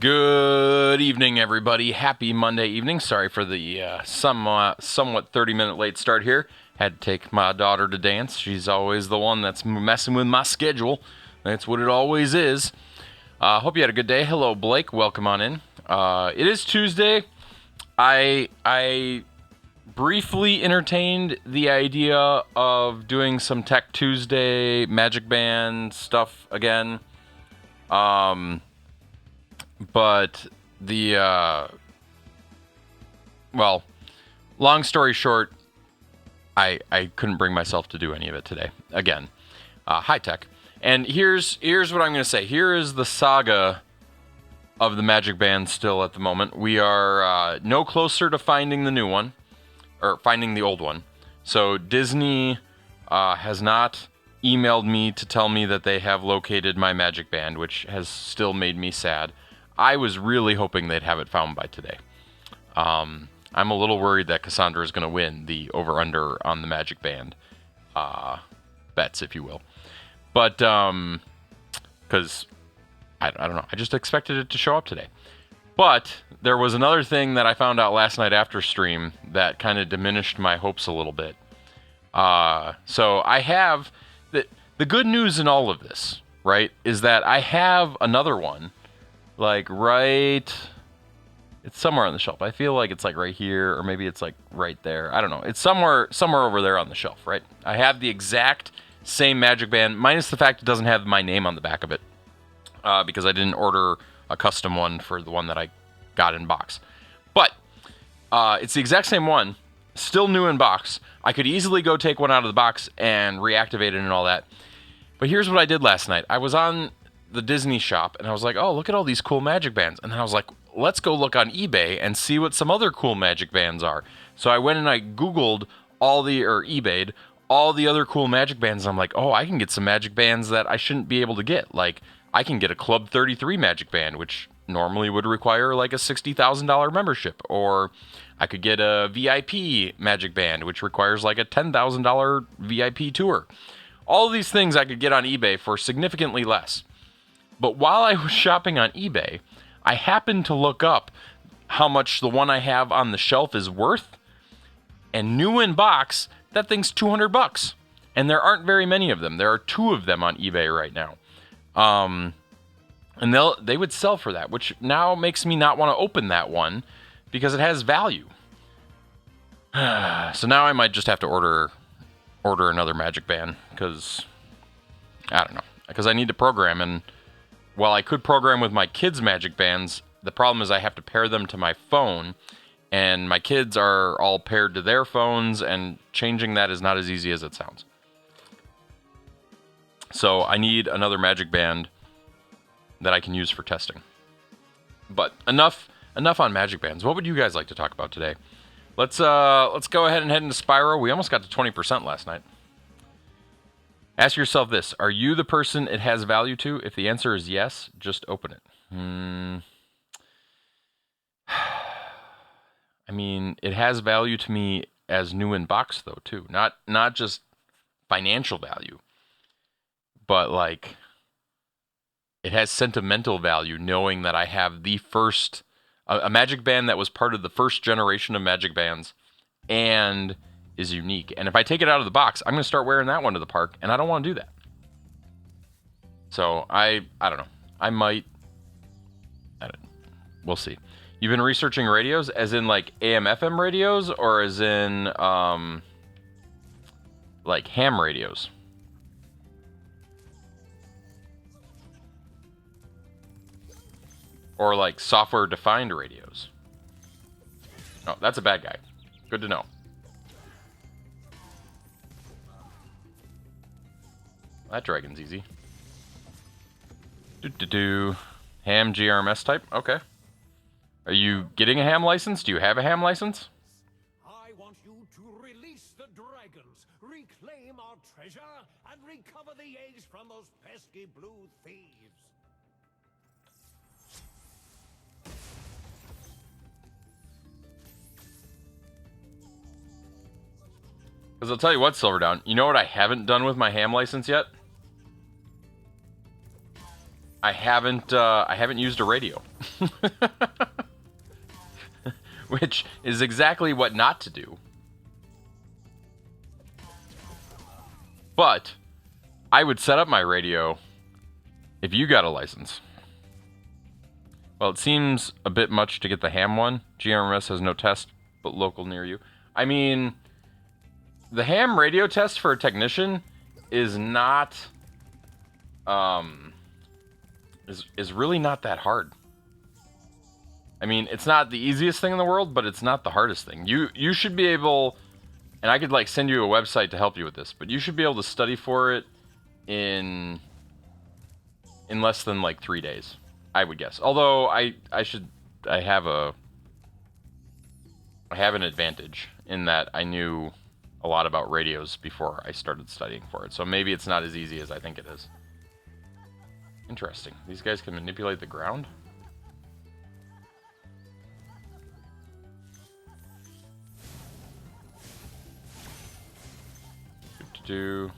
Good evening, everybody. Happy Monday evening. Sorry for the somewhat 30-minute late start here. Had to take my daughter to dance. She's always the one that's messing with my schedule. That's what it always is. Hope you had a good day. Hello, Blake. Welcome on in. It is Tuesday. I briefly entertained the idea of doing some Tech Tuesday Magic Band stuff again. But long story short, I couldn't bring myself to do any of it today. Again, high tech. And here's what I'm going to say. Here is the saga of the Magic Band still at the moment. We are no closer to finding the new one, or finding the old one. So Disney has not emailed me to tell me that they have located my Magic Band, which has still made me sad. I was really hoping they'd have it found by today. I'm a little worried that Cassandra is going to win the over-under on the Magic Band bets, if you will. But, because, I don't know. I just expected it to show up today. But there was another thing that I found out last night after stream that kind of diminished my hopes a little bit. So I have... The good news in all of this, right, is that I have another one. It's somewhere on the shelf. I feel like it's like right here, or maybe it's like right there. I don't know. It's somewhere over there on the shelf, right? I have the exact same Magic Band, minus the fact it doesn't have my name on the back of it, because I didn't order a custom one for the one that I got in box. But it's the exact same one, still new in box. I could easily go take one out of the box and reactivate it and all that. But here's what I did last night. I was on the Disney shop, and I was like, oh, look at all these cool Magic Bands. And then I was like, let's go look on eBay and see what some other cool Magic Bands are. So I went and I Googled eBayed all the other cool Magic Bands. And I'm like, oh, I can get some Magic Bands that I shouldn't be able to get. Like, I can get a Club 33 Magic Band, which normally would require like a $60,000 membership. Or I could get a VIP Magic Band, which requires like a $10,000 VIP tour. All of these things I could get on eBay for significantly less. But while I was shopping on eBay, I happened to look up how much the one I have on the shelf is worth. And new in box, that thing's $200. And there aren't very many of them. There are 2 of them on eBay right now. And they would sell for that, which now makes me not want to open that one because it has value. So now I might just have to order another Magic Band because I don't know. Because I need to program, and while I could program with my kids' Magic Bands, the problem is I have to pair them to my phone, and my kids are all paired to their phones, and changing that is not as easy as it sounds. So I need another Magic Band that I can use for testing. But enough on Magic Bands. What would you guys like to talk about today? Let's go ahead and head into Spyro. We almost got to 20% last night. Ask yourself this. Are you the person it has value to? If the answer is yes, just open it. I mean, it has value to me as new in box, though, too. Not just financial value, but, like, it has sentimental value knowing that I have the first... a Magic Band that was part of the first generation of Magic Bands and is unique. And if I take it out of the box, I'm going to start wearing that one to the park, and I don't want to do that. So I don't know. I might. We'll see. You've been researching radios, as in like AM/FM radios, or as in like ham radios? Or like software-defined radios? Oh, that's a bad guy. Good to know. That dragon's easy. Ham GRMS type? Okay. Are you getting a ham license? Do you have a ham license? I want you to release the dragons, reclaim our treasure, and recover the eggs from those pesky blue thieves. Because I'll tell you what, Silverdown, you know what I haven't done with my ham license yet? I haven't used a radio, which is exactly what not to do. But I would set up my radio if you got a license. Well, it seems a bit much to get the ham one. GRMS has no test, but local near you. I mean, the ham radio test for a technician is not, is really not that hard. I mean, it's not the easiest thing in the world, but it's not the hardest thing. You should be able, and I could like send you a website to help you with this, but you should be able to study for it in less than like 3 days, I would guess. Although I have an advantage in that I knew a lot about radios before I started studying for it. So maybe it's not as easy as I think it is. Interesting. These guys can manipulate the ground? Do.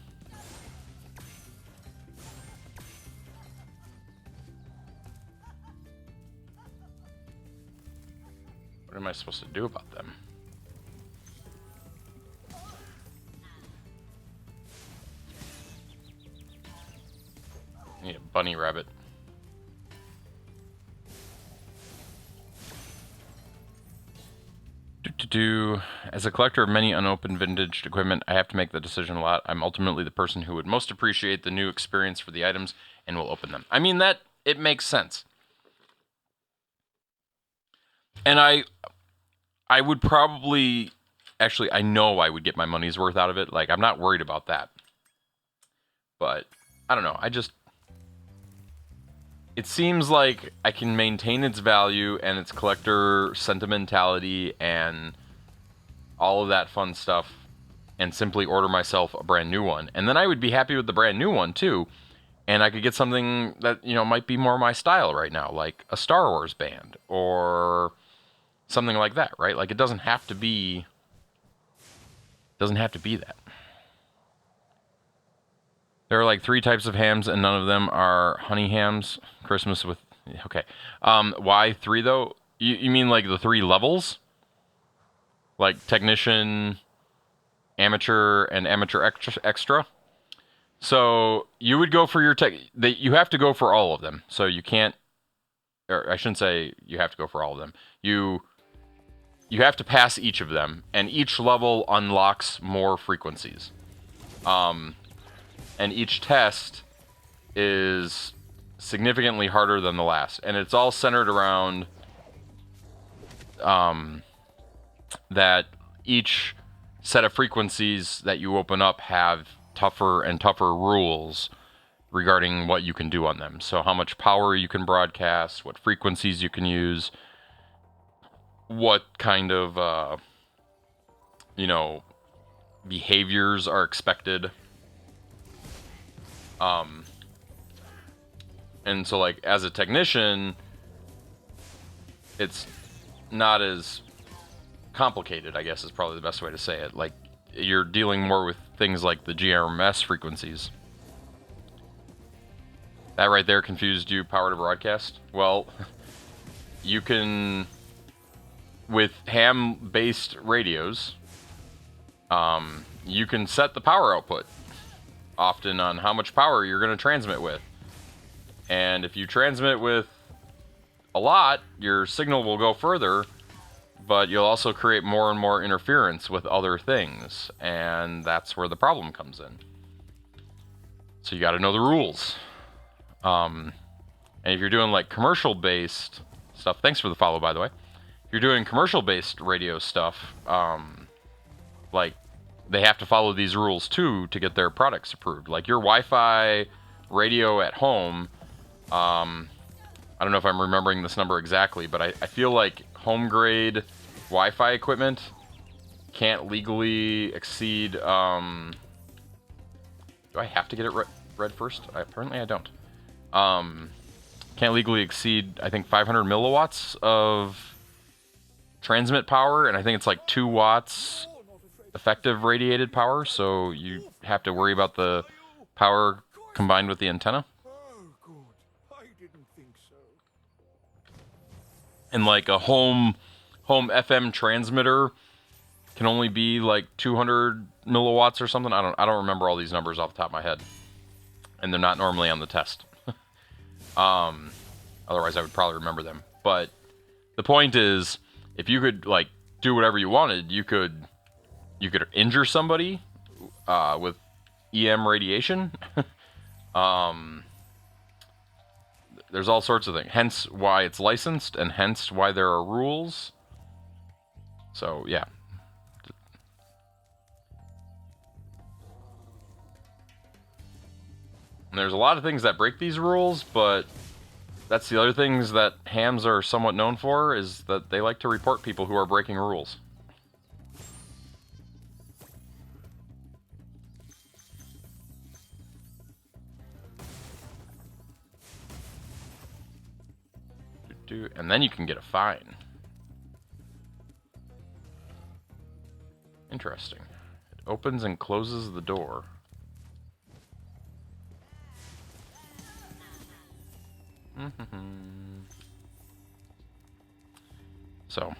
What am I supposed to do about them? I need a bunny rabbit. As a collector of many unopened vintage equipment, I have to make the decision a lot. I'm ultimately the person who would most appreciate the new experience for the items and will open them. I mean, that it makes sense. And I would probably, actually, I know I would get my money's worth out of it. Like, I'm not worried about that. But I don't know. It seems like I can maintain its value and its collector sentimentality and all of that fun stuff and simply order myself a brand new one. And then I would be happy with the brand new one too. And I could get something that, you know, might be more my style right now, like a Star Wars band or something like that, right? Like it doesn't have to be that. There are like 3 types of hams, and none of them are honey hams. Christmas with... Okay. Why 3, though? You mean like the 3 levels? Like technician, amateur, and amateur extra? So you would go for your tech... You have to go for all of them. So you can't... Or I shouldn't say you have to go for all of them. You have to pass each of them, and each level unlocks more frequencies. And each test is significantly harder than the last. And it's all centered around that each set of frequencies that you open up have tougher and tougher rules regarding what you can do on them. So how much power you can broadcast, what frequencies you can use, what kind of, behaviors are expected. And so, like, as a technician, it's not as complicated, I guess is probably the best way to say it. Like, you're dealing more with things like the GRMS frequencies. That right there confused you, power to broadcast? Well, you can, with ham-based radios, you can set the power output often on how much power you're going to transmit with. And if you transmit with a lot, your signal will go further, but you'll also create more and more interference with other things, and that's where the problem comes in. So you got to know the rules. And if you're doing like commercial-based stuff, thanks for the follow, by the way. If you're doing commercial-based radio stuff, like they have to follow these rules too to get their products approved. Like your Wi-Fi radio at home, I don't know if I'm remembering this number exactly, but I feel like home grade Wi-Fi equipment can't legally exceed, do I have to get it read first? Apparently I don't. Can't legally exceed, I think, 500 milliwatts of transmit power, and I think it's like 2 watts effective radiated power, so you have to worry about the power combined with the antenna. Oh, good. I And like a home FM transmitter can only be like 200 milliwatts or something. I don't remember all these numbers off the top of my head, and they're not normally on the test. Otherwise, I would probably remember them. But the point is, if you could like do whatever you wanted, you could injure somebody with EM radiation. There's all sorts of things. Hence why it's licensed, and hence why there are rules. So yeah. And there's a lot of things that break these rules, but that's the other things that hams are somewhat known for, is that they like to report people who are breaking rules. And then you can get a fine. Interesting. It opens and closes the door. So.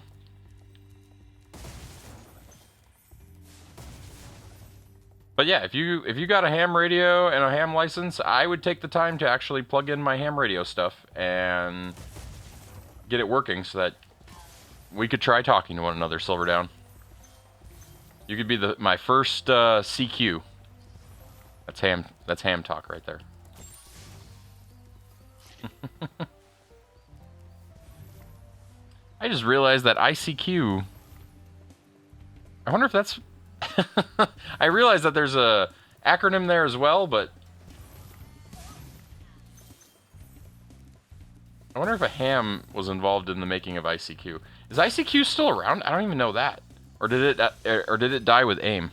But yeah, if you got a ham radio and a ham license, I would take the time to actually plug in my ham radio stuff and get it working so that we could try talking to one another, Silverdown. You could be my first CQ. That's ham talk right there. I just realized that ICQ. I wonder if that's. I realize that there's a acronym there as well, but I wonder if a ham was involved in the making of ICQ. Is ICQ still around? I don't even know that. Or did it die with AIM?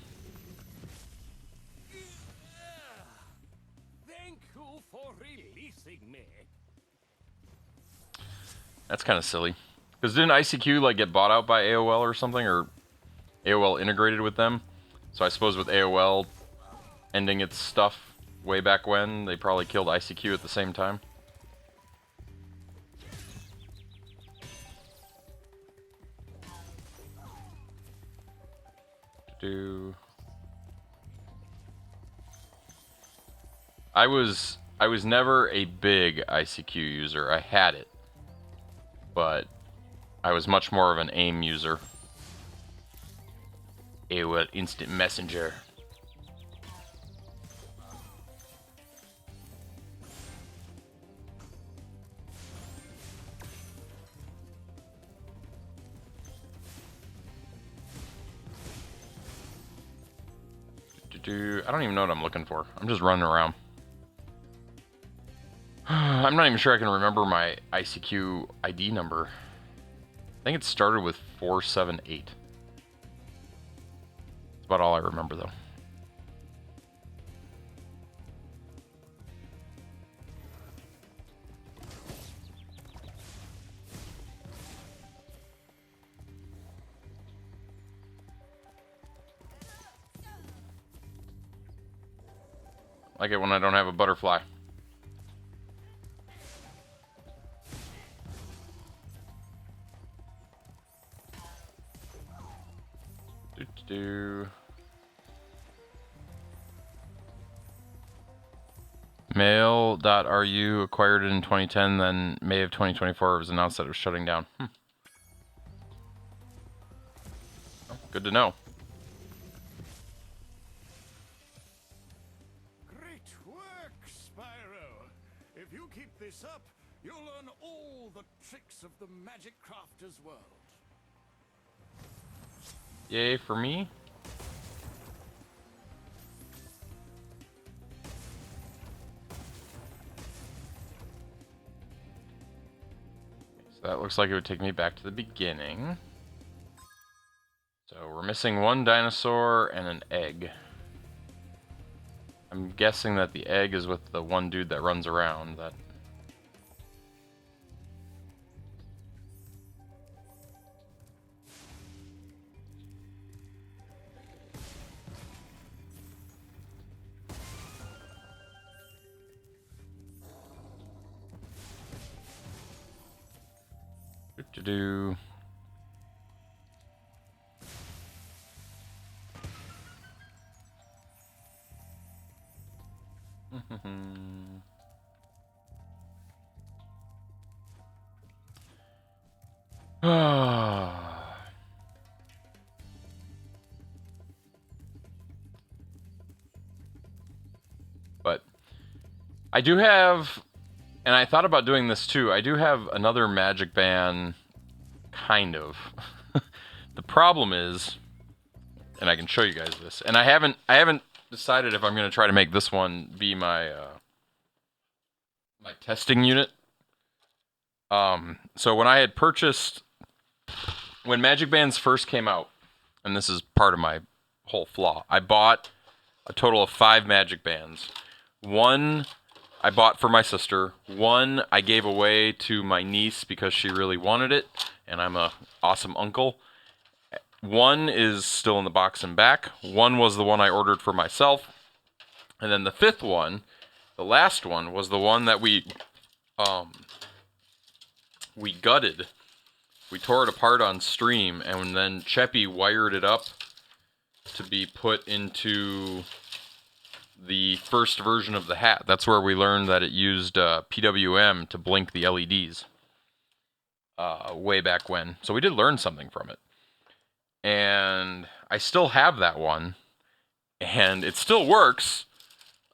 Thank you for releasing me. That's kind of silly. Because didn't ICQ like get bought out by AOL or something, or AOL integrated with them? So I suppose with AOL ending its stuff way back when, they probably killed ICQ at the same time. I was never a big ICQ user. I had it, but I was much more of an AIM user. AOL Instant Messenger. I don't even know what I'm looking for. I'm just running around. I'm not even sure I can remember my ICQ ID number. I think it started with 478. That's about all I remember, though. I like it when I don't have a butterfly. Mail.ru acquired it in 2010, then May of 2024 it was announced that it was shutting down. Oh, good to know. Great work, Spyro. If you keep this up, you'll learn all the tricks of the Magic Crafter's world. Yay for me. So that looks like it would take me back to the beginning. So we're missing one dinosaur and an egg. I'm guessing that the egg is with the one dude that runs around. That. Do. But I do have, and I thought about doing this too. I do have another magic band, kind of. The problem is, and I can show you guys this, and I haven't decided if I'm going to try to make this one be my my testing unit. So when I had purchased, when Magic Bands first came out, and this is part of my whole flaw, I bought a total of 5 Magic Bands. One I bought for my sister. One I gave away to my niece because she really wanted it, and I'm a awesome uncle. One is still in the box and back. One was the one I ordered for myself. And then the 5th one, the last one, was the one that we gutted. We tore it apart on stream, and then Cheppy wired it up to be put into the first version of the hat. That's where we learned that it used PWM to blink the LEDs way back when. So we did learn something from it. And I still have that one, and it still works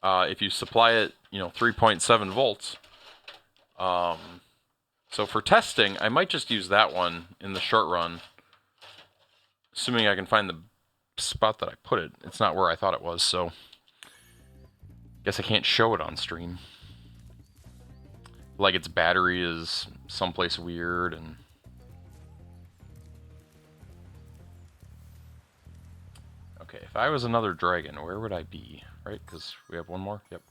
if you supply it, 3.7 volts. So for testing, I might just use that one in the short run, assuming I can find the spot that I put it. It's not where I thought it was, so guess I can't show it on stream. Like its battery is someplace weird, and okay, if I was another dragon, where would I be? Right, because we have one more? Yep.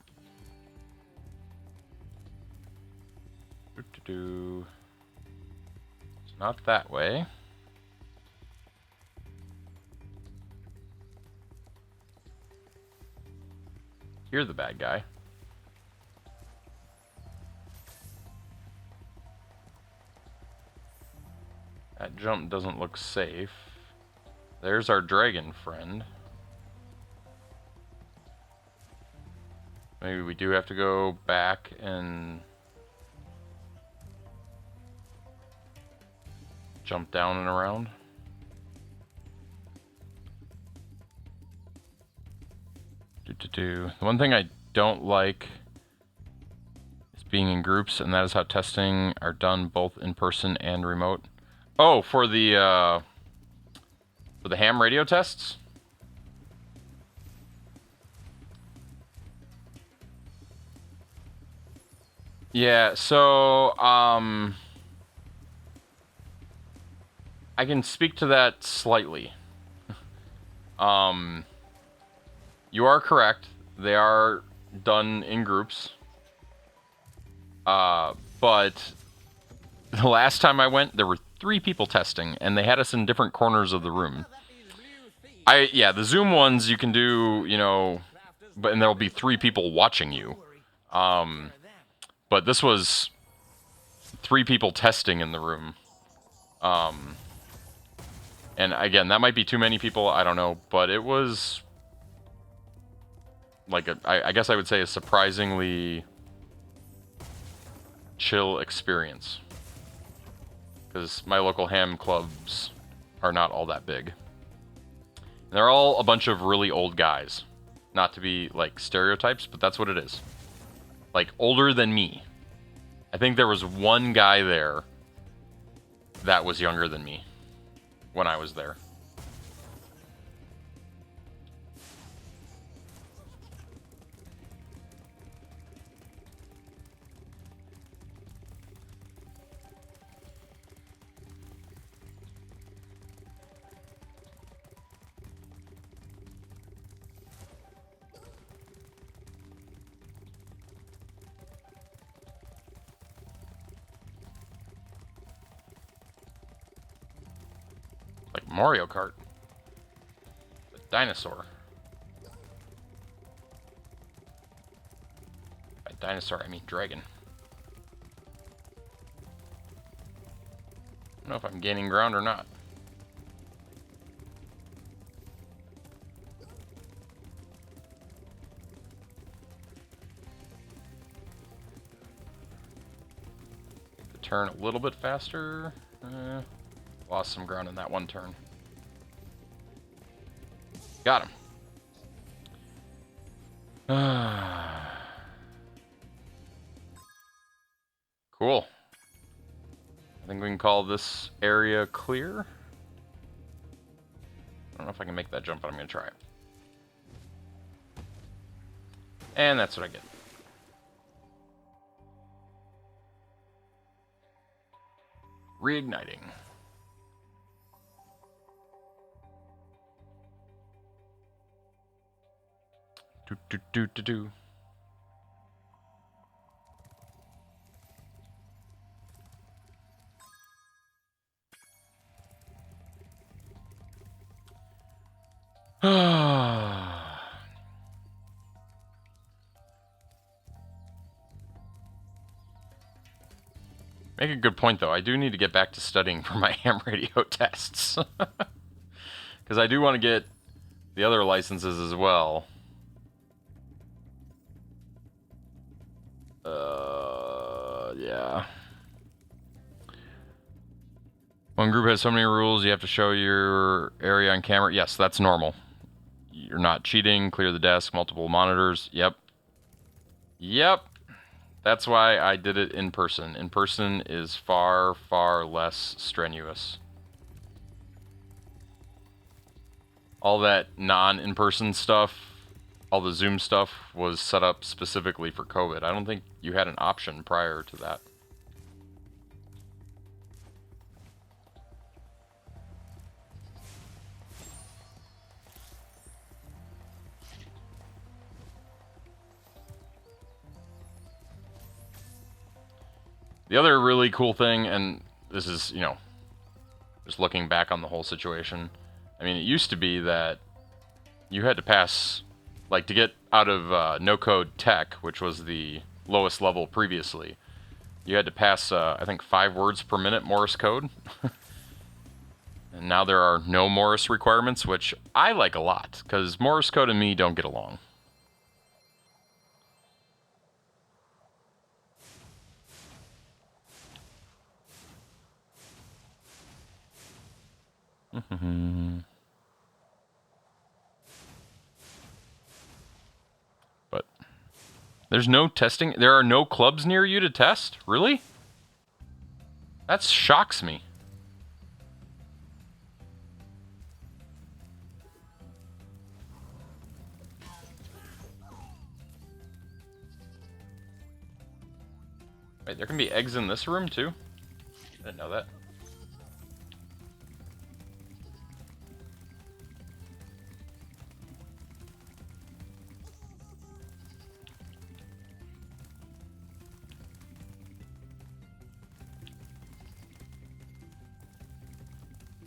It's not that way. You're the bad guy. That jump doesn't look safe. There's our dragon friend. Maybe we do have to go back and jump down and around. The one thing I don't like is being in groups, and that is how testing are done both in person and remote. Oh, for the ham radio tests? Yeah, so I can speak to that slightly. You are correct. They are done in groups. But the last time I went, there were 3 people testing, and they had us in different corners of the room. Yeah, the Zoom ones you can do, and there'll be 3 people watching you. But this was 3 people testing in the room. And again, that might be too many people, I don't know, but it was like I guess I would say a surprisingly chill experience. Because my local ham clubs are not all that big. And they're all a bunch of really old guys. Not to be like stereotypes, but that's what it is. Like older than me. I think there was one guy there that was younger than me when I was there. Like Mario Kart. The dinosaur. By dinosaur, I mean dragon. don't know if I'm gaining ground or not. Turn a little bit faster. Lost some ground in that one turn. Got him. Cool. I think we can call this area clear. I don't know if I can make that jump, but I'm going to try it. And that's what I get. Reigniting. Do do do do do. Make a good point, though. I do need to get back to studying for my ham radio tests. Because I do want to get the other licenses as well. Yeah. One group has so many rules, you have to show your area on camera. Yes, that's normal. You're not cheating. Clear the desk, multiple monitors. Yep. Yep. That's why I did it in person. In person is far, far less strenuous. All that non-in-person stuff, all the Zoom stuff was set up specifically for COVID. I don't think you had an option prior to that. The other really cool thing, and this is, you know, just looking back on the whole situation, I mean, it used to be that you had to pass, like, to get out of no-code tech, which was the lowest level previously, you had to pass, I think, 5 words per minute Morse code. And now there are no Morse requirements, which I like a lot, because Morse code and me don't get along. But there's no testing. There are no clubs near you to test? Really? That shocks me. Wait, there can be eggs in this room too? I didn't know that.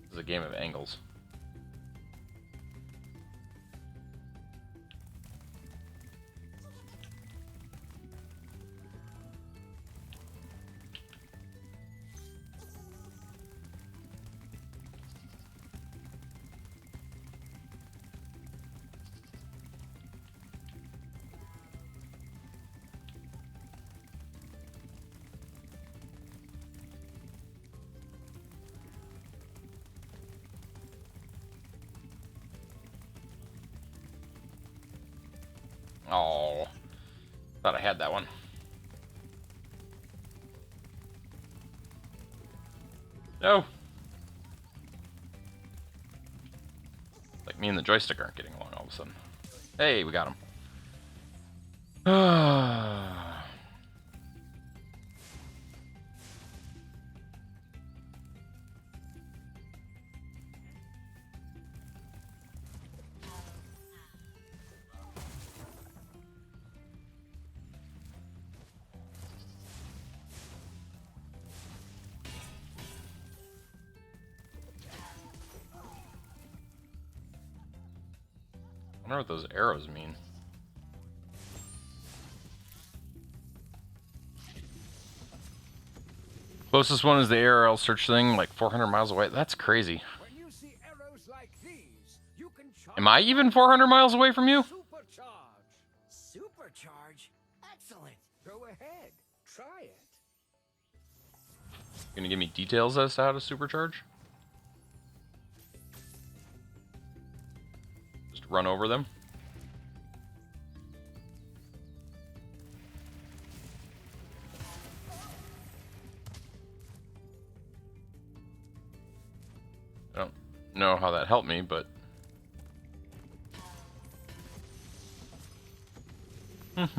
This is a game of angles. Oh, thought I had that one. No. Like me and the joystick aren't getting along all of a sudden. Hey, we got him. I wonder what those arrows mean. Closest one is the ARL search thing, like 400 miles away. That's crazy. When you see arrows like these, you can charge. Am I even 400 miles away from you? Supercharge. Supercharge? Excellent. Go ahead. Try it. Gonna give me details as to how to supercharge? Just run over them? I don't know how that helped me, but... This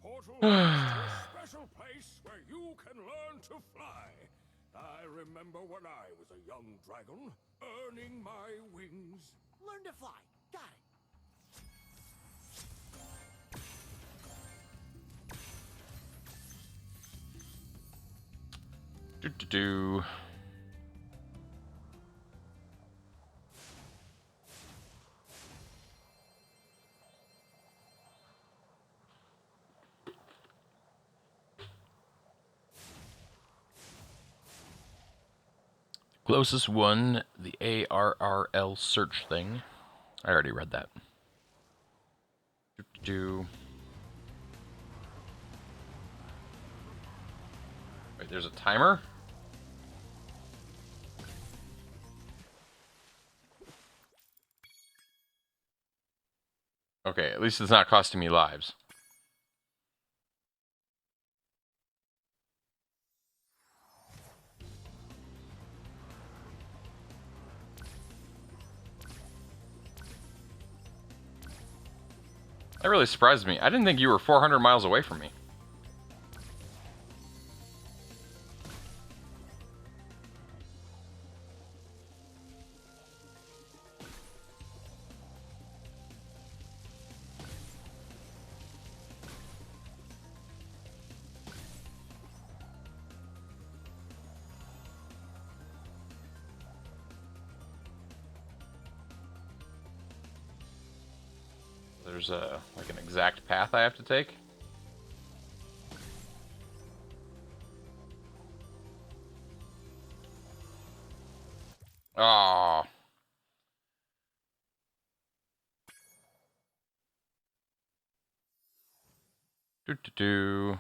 portal leads to a special place where you can learn to fly. I remember when I was a young dragon, earning my wings. Learn to fly. Got it. Do-do-do. Closest one, the ARRL search thing. I already read that. Do-do-do. Wait, there's a timer? Okay, at least it's not costing me lives. That really surprised me. I didn't think you were 400 miles away from me. There's a like an exact path I have to take. Oh. Do-do-do.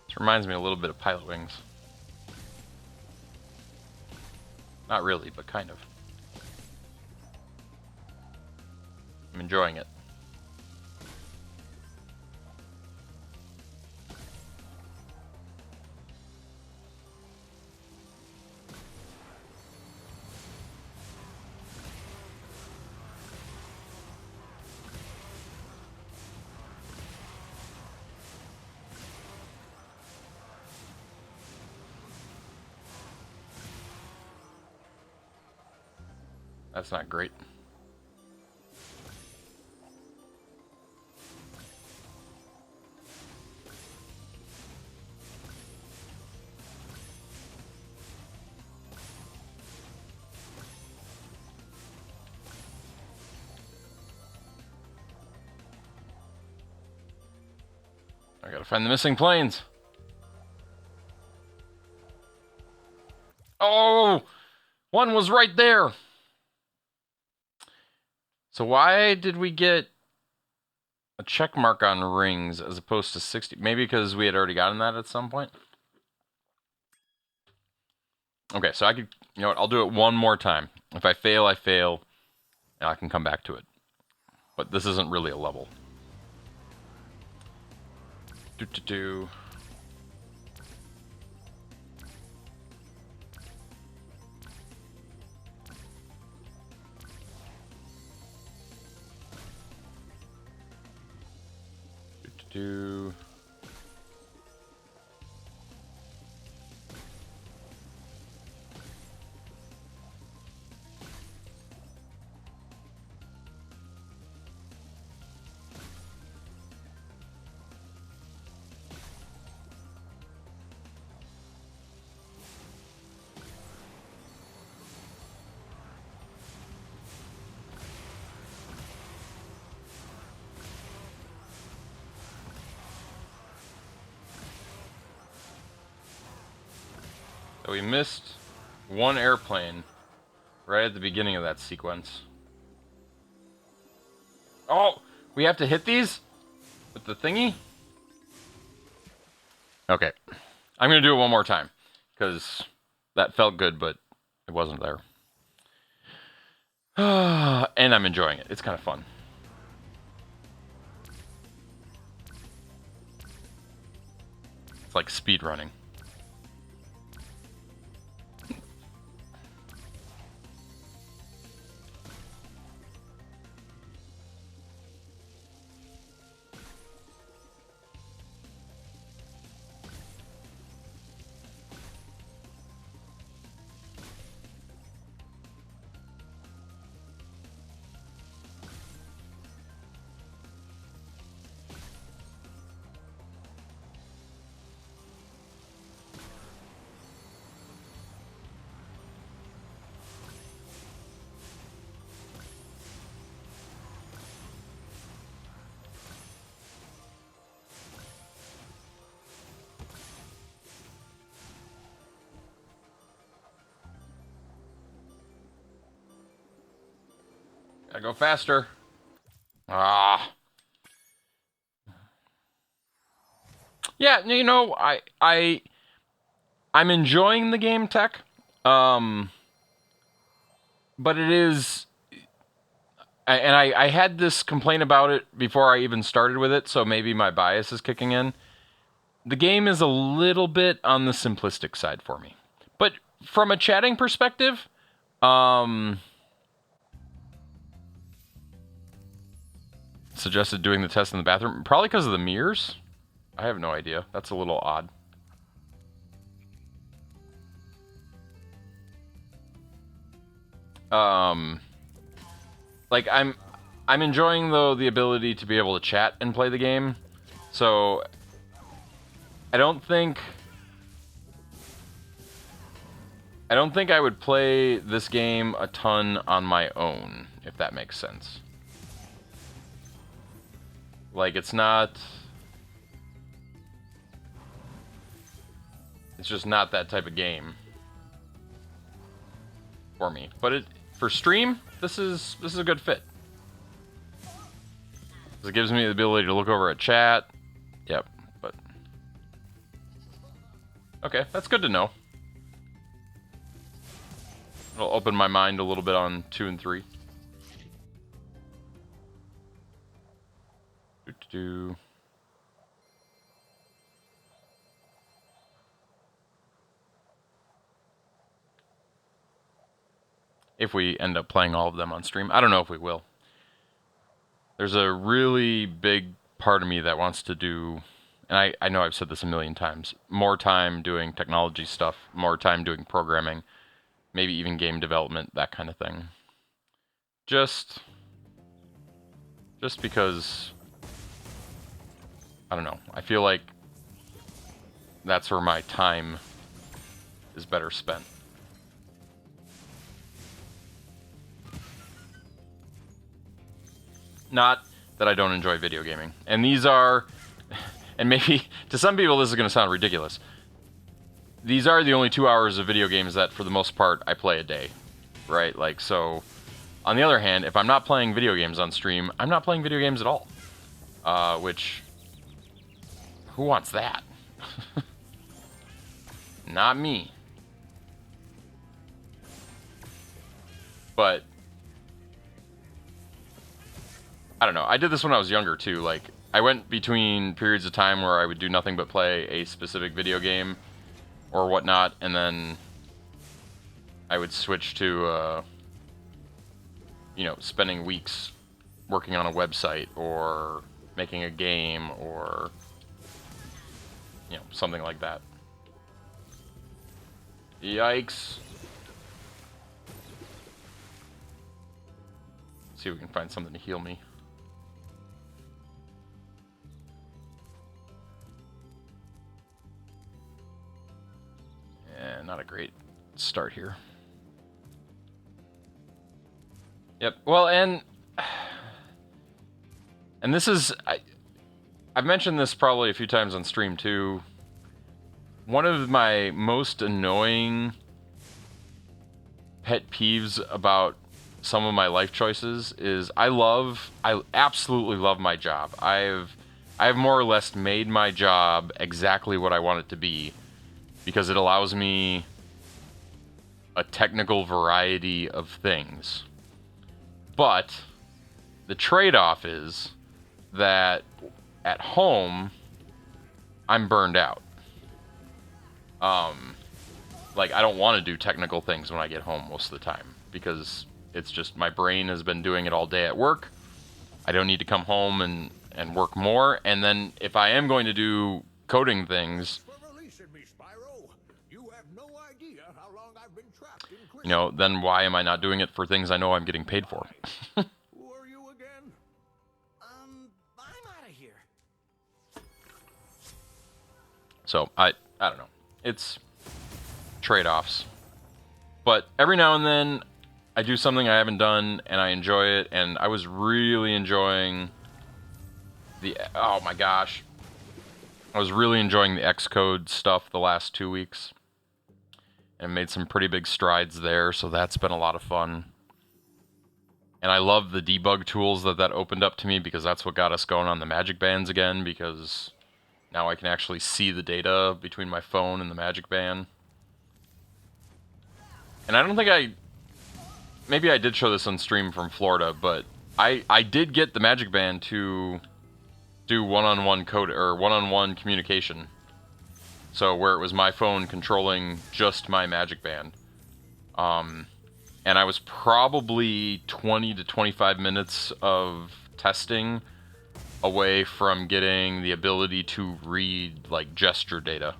This reminds me a little bit of Pilot Wings. Not really, but kind of. I'm enjoying it. That's not great. I gotta find the missing planes. Oh! One was right there! So why did we get a check mark on rings as opposed to 60? Maybe because we had already gotten that at some point? Okay, so I could, you know what, I'll do it one more time. If I fail, I fail, and I can come back to it. But this isn't really a level. Do-do-do. Do-do-do. So we missed one airplane right at the beginning of that sequence. Oh, we have to hit these with the thingy? Okay. I'm going to do it one more time because that felt good, but it wasn't there. And I'm enjoying it. It's kind of fun. It's like speed running. Gotta go faster. Ah. Yeah, you know, I'm enjoying the game tech. But it is, and I had this complaint about it before I even started with it, so maybe my bias is kicking in. The game is a little bit on the simplistic side for me. But from a chatting perspective, suggested doing the test in the bathroom. Probably because of the mirrors. I have no idea. That's a little odd. Like I'm enjoying though the ability to be able to chat and play the game. So I don't think I would play this game a ton on my own, if that makes sense. Like it's just not that type of game for me. But for stream, this is a good fit. It gives me the ability to look over at chat. Yep, but okay, that's good to know. It'll open my mind a little bit on 2 and 3. If we end up playing all of them on stream. I don't know if we will. There's a really big part of me that wants to do, and I know I've said this a million times, more time doing technology stuff, more time doing programming, maybe even game development, that kind of thing. Just because, I don't know, I feel like that's where my time is better spent. Not that I don't enjoy video gaming. And these are, and maybe to some people this is going to sound ridiculous, these are the only 2 hours of video games that for the most part I play a day, right? Like, so on the other hand, if I'm not playing video games on stream, I'm not playing video games at all. Which, who wants that? Not me. But I don't know. I did this when I was younger too. Like, I went between periods of time where I would do nothing but play a specific video game or whatnot, and then I would switch to, you know, spending weeks working on a website or making a game or, you know, something like that. Yikes. See if we can find something to heal me. Yeah, not a great start here. Yep. Well, and this is I've mentioned this probably a few times on stream too. one of my most annoying pet peeves about some of my life choices is I absolutely love my job. I've more or less made my job exactly what I want it to be because it allows me a technical variety of things. But the trade-off is that at home I'm burned out. Like, I don't want to do technical things when I get home most of the time because it's just my brain has been doing it all day at work. I don't need to come home and work more. And then if I am going to do coding things, For releasing me, Spyro. You have no idea how long I've been trapped in prison. you know, then why am I not doing it for things I know I'm getting paid for? Who are you again? I'm out of here. So I don't know. It's trade-offs. But every now and then I do something I haven't done and I enjoy it, and I was really enjoying oh my gosh. I was really enjoying the Xcode stuff the last 2 weeks. And made some pretty big strides there, so that's been a lot of fun. And I love the debug tools that opened up to me because that's what got us going on the Magic Bands again, because now I can actually see the data between my phone and the Magic Band. And I don't think maybe I did show this on stream from Florida, but I did get the Magic Band to do one-on-one code or one-on-one communication. So where it was my phone controlling just my Magic Band. And I was probably 20 to 25 minutes of testing away from getting the ability to read, like, gesture data.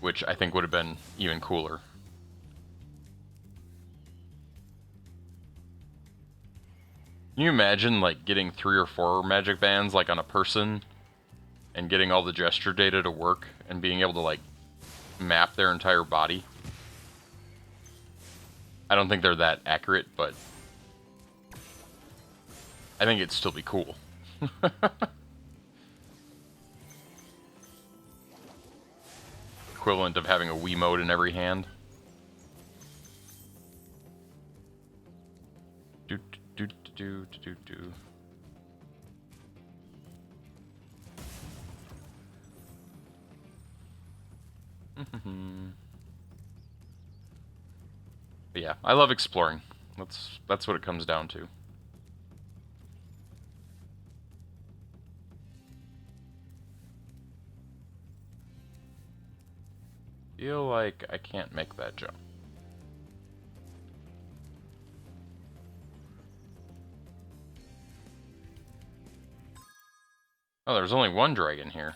Which I think would have been even cooler. Can you imagine, like, getting 3 or 4 Magic Bands, like, on a person and getting all the gesture data to work and being able to, like, map their entire body? I don't think they're that accurate, but I think it'd still be cool. Equivalent of having a Wiimote in every hand. Do do do do do do. But yeah, I love exploring. That's what it comes down to. Feel like I can't make that jump. Oh, there's only one dragon here.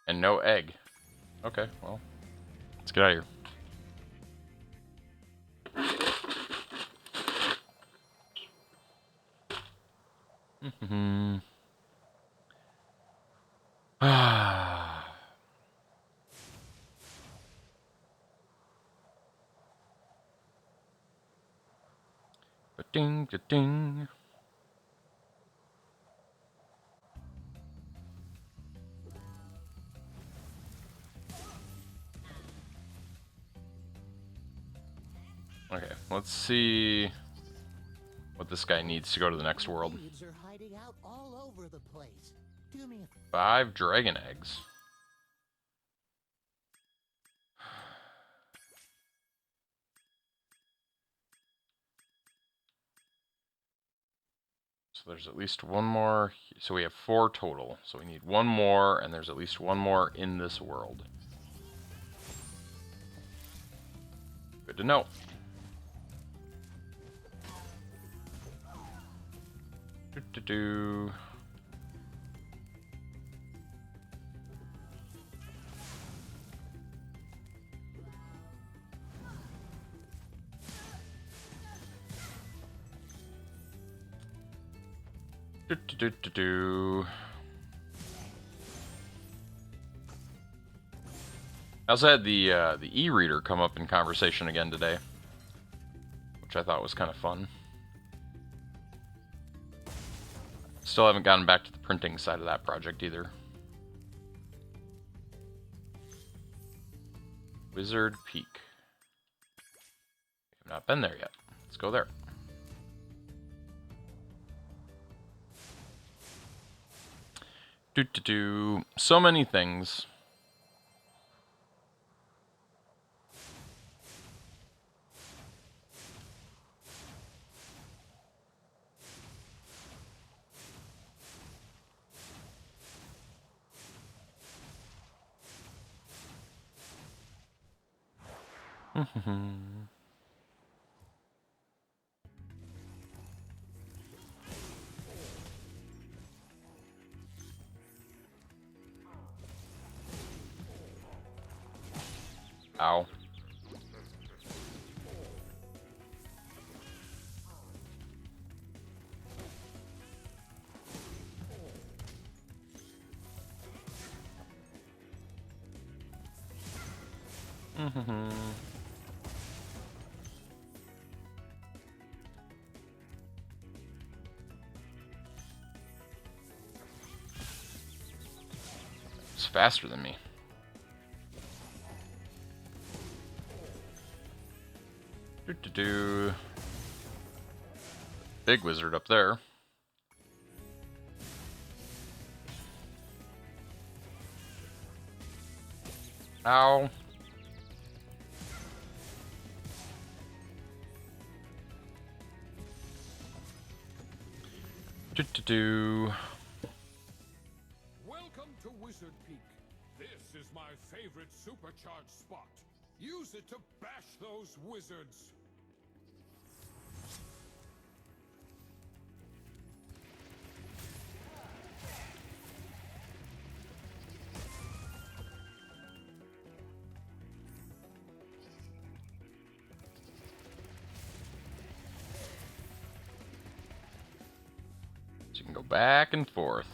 And no egg. Okay, well, let's get out of here. Ah. Ding, ding. Okay, let's see what this guy needs to go to the next world. Thieves are hiding out all over the place. Do me a 5 dragon eggs. So there's at least one more. So we have 4 total. So we need one more, and there's at least one more in this world. Good to know. Do. I also had the e-reader come up in conversation again today, which I thought was kind of fun. Still haven't gotten back to the printing side of that project either. Wizard Peak. I've not been there yet. Let's go there. So many things. Ow. It's faster than me. Big wizard up there. Ow. Welcome to Wizard Peak. This is my favorite supercharged spot. Use it to bash those wizards. So you can go back and forth.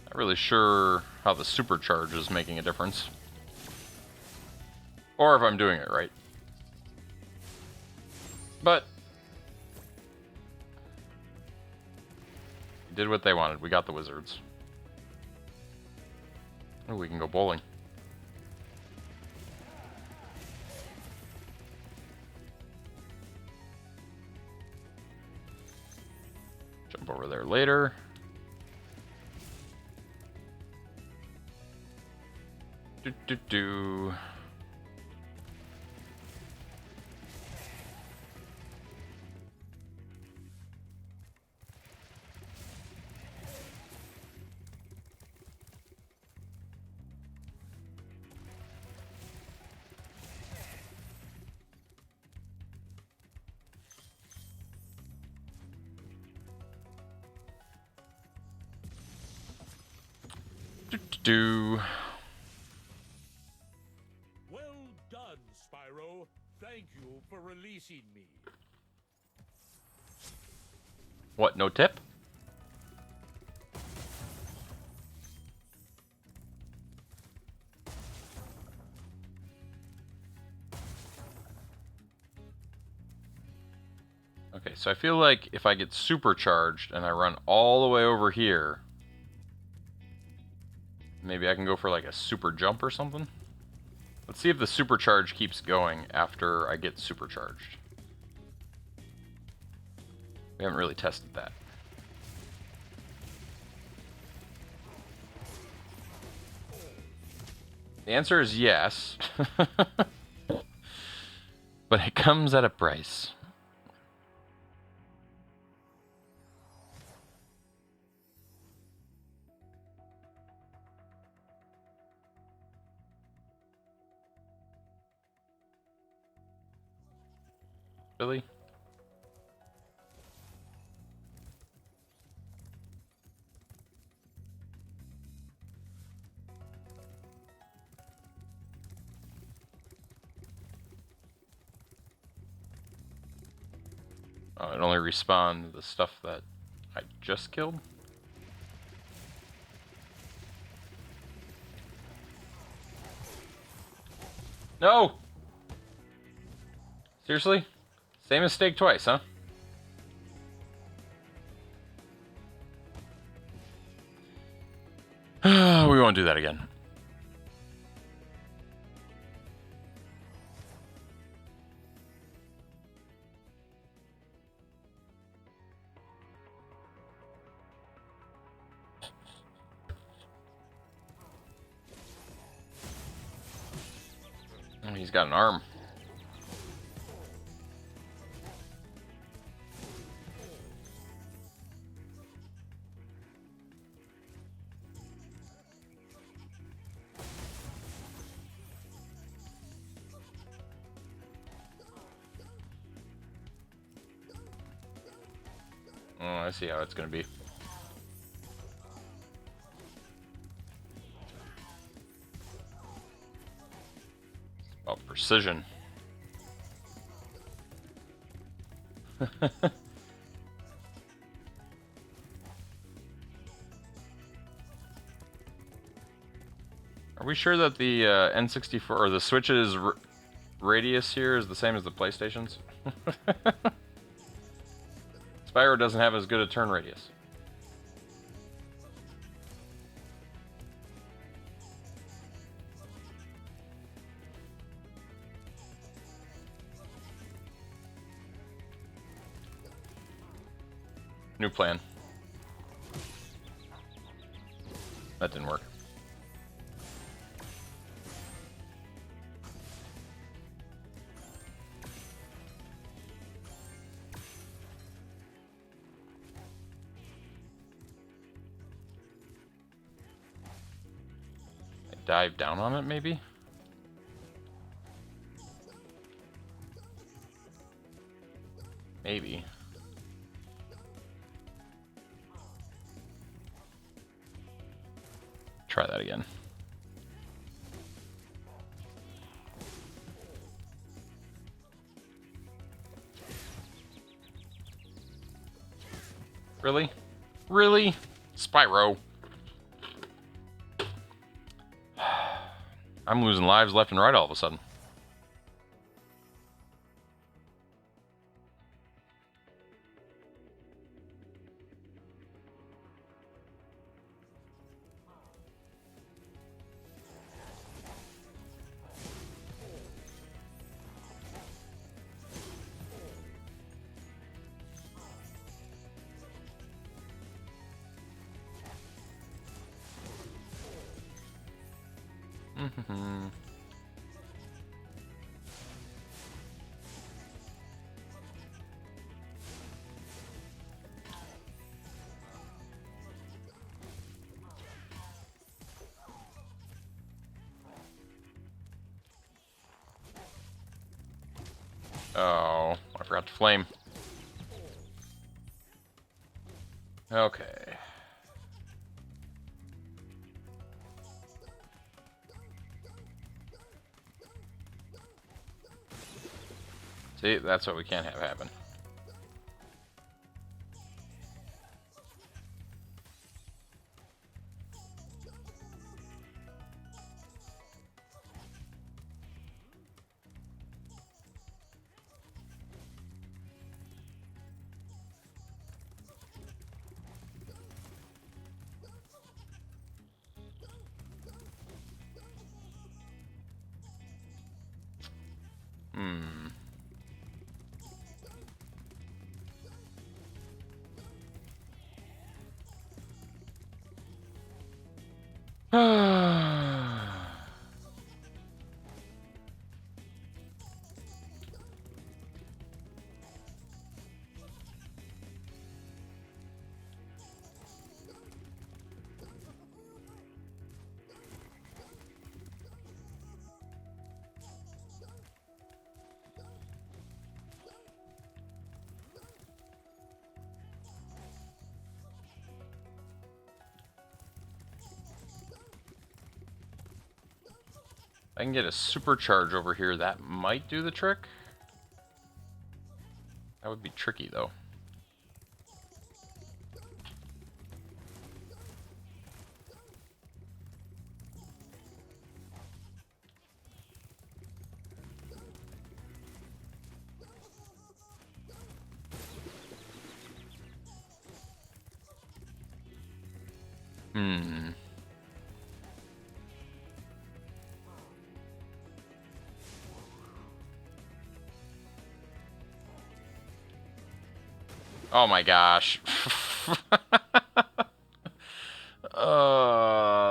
Not really sure how the supercharge is making a difference. Or if I'm doing it right. But we did what they wanted. We got the wizards. Oh, we can go bowling. Jump over there later. Do. Well done, Spyro. Thank you for releasing me. What, no tip? Okay, so I feel like if I get supercharged and I run all the way over here, maybe I can go for like a super jump or something? Let's see if the supercharge keeps going after I get supercharged. We haven't really tested that. The answer is yes. But it comes at a price. Really? Oh, it only respawned the stuff that I just killed? No! Seriously? Same mistake twice, huh? We won't do that again. Oh, he's got an arm. Oh, I see how it's gonna be. It's about precision. Are we sure that the N64 or the Switch's radius here is the same as the PlayStation's? Spyro doesn't have as good a turn radius. New plan. That didn't work. Dive down on it, maybe? Maybe. Try that again. Really? Really? Spyro. I'm losing lives left and right all of a sudden. Oh, I forgot to flame. Okay. See, that's what we can't have happen. Hmm. I can get a supercharge over here. That might do the trick. That would be tricky, though. Hmm. Oh my gosh.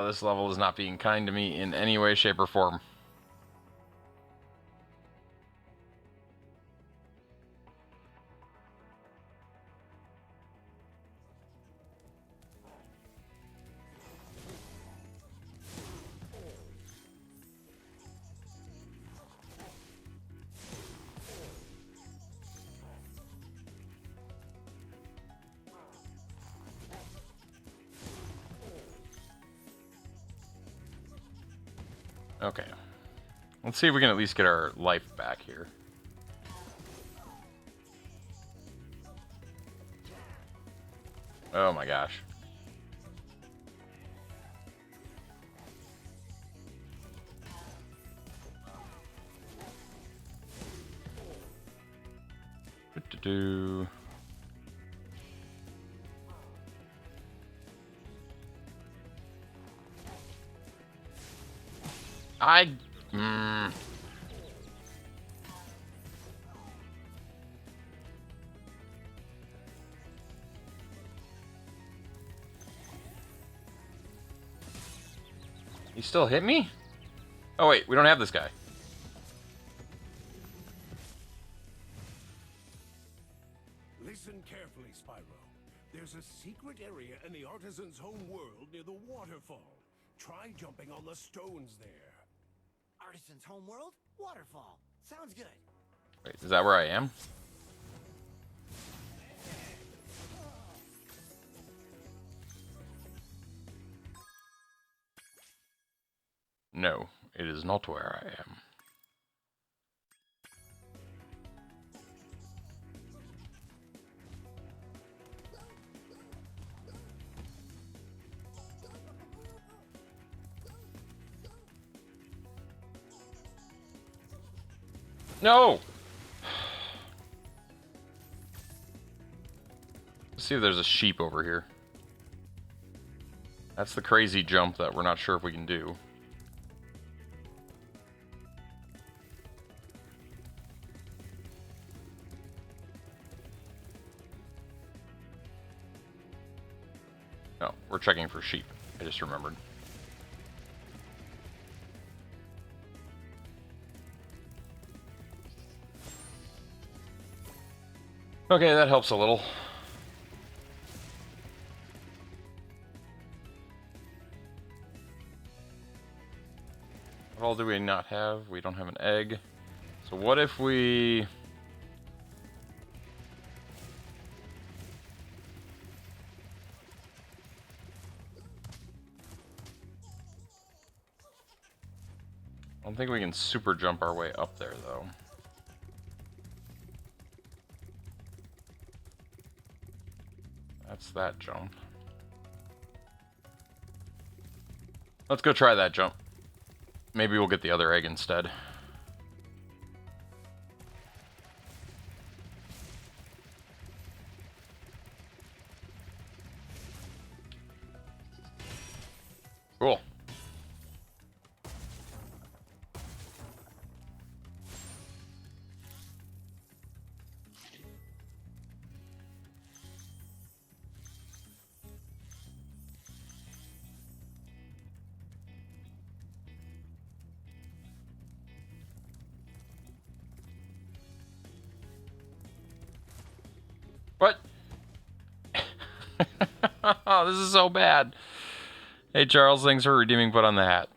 This level is not being kind to me in any way, shape, or form. Okay. Let's see if we can at least get our life back here. Oh my gosh. Do-do-do. I... He still hit me? Oh wait, we don't have this guy. Listen carefully, Spyro. There's a secret area in the artisan's home world near the waterfall. Try jumping on the stones there. Artisan's homeworld? Waterfall. Sounds good. Wait, is that where I am? No, it is not where I am. No! Let's see if there's a sheep over here. That's the crazy jump that we're not sure if we can do. No, we're checking for sheep. I just remembered. Okay, that helps a little. What all do we not have? We don't have an egg. So what if we... I don't think we can super jump our way up there, though. That's that jump. Let's go try that jump. Maybe we'll get the other egg instead. Cool. What? Oh, this is so bad. Hey, Charles, thanks for redeeming Put on the Hat.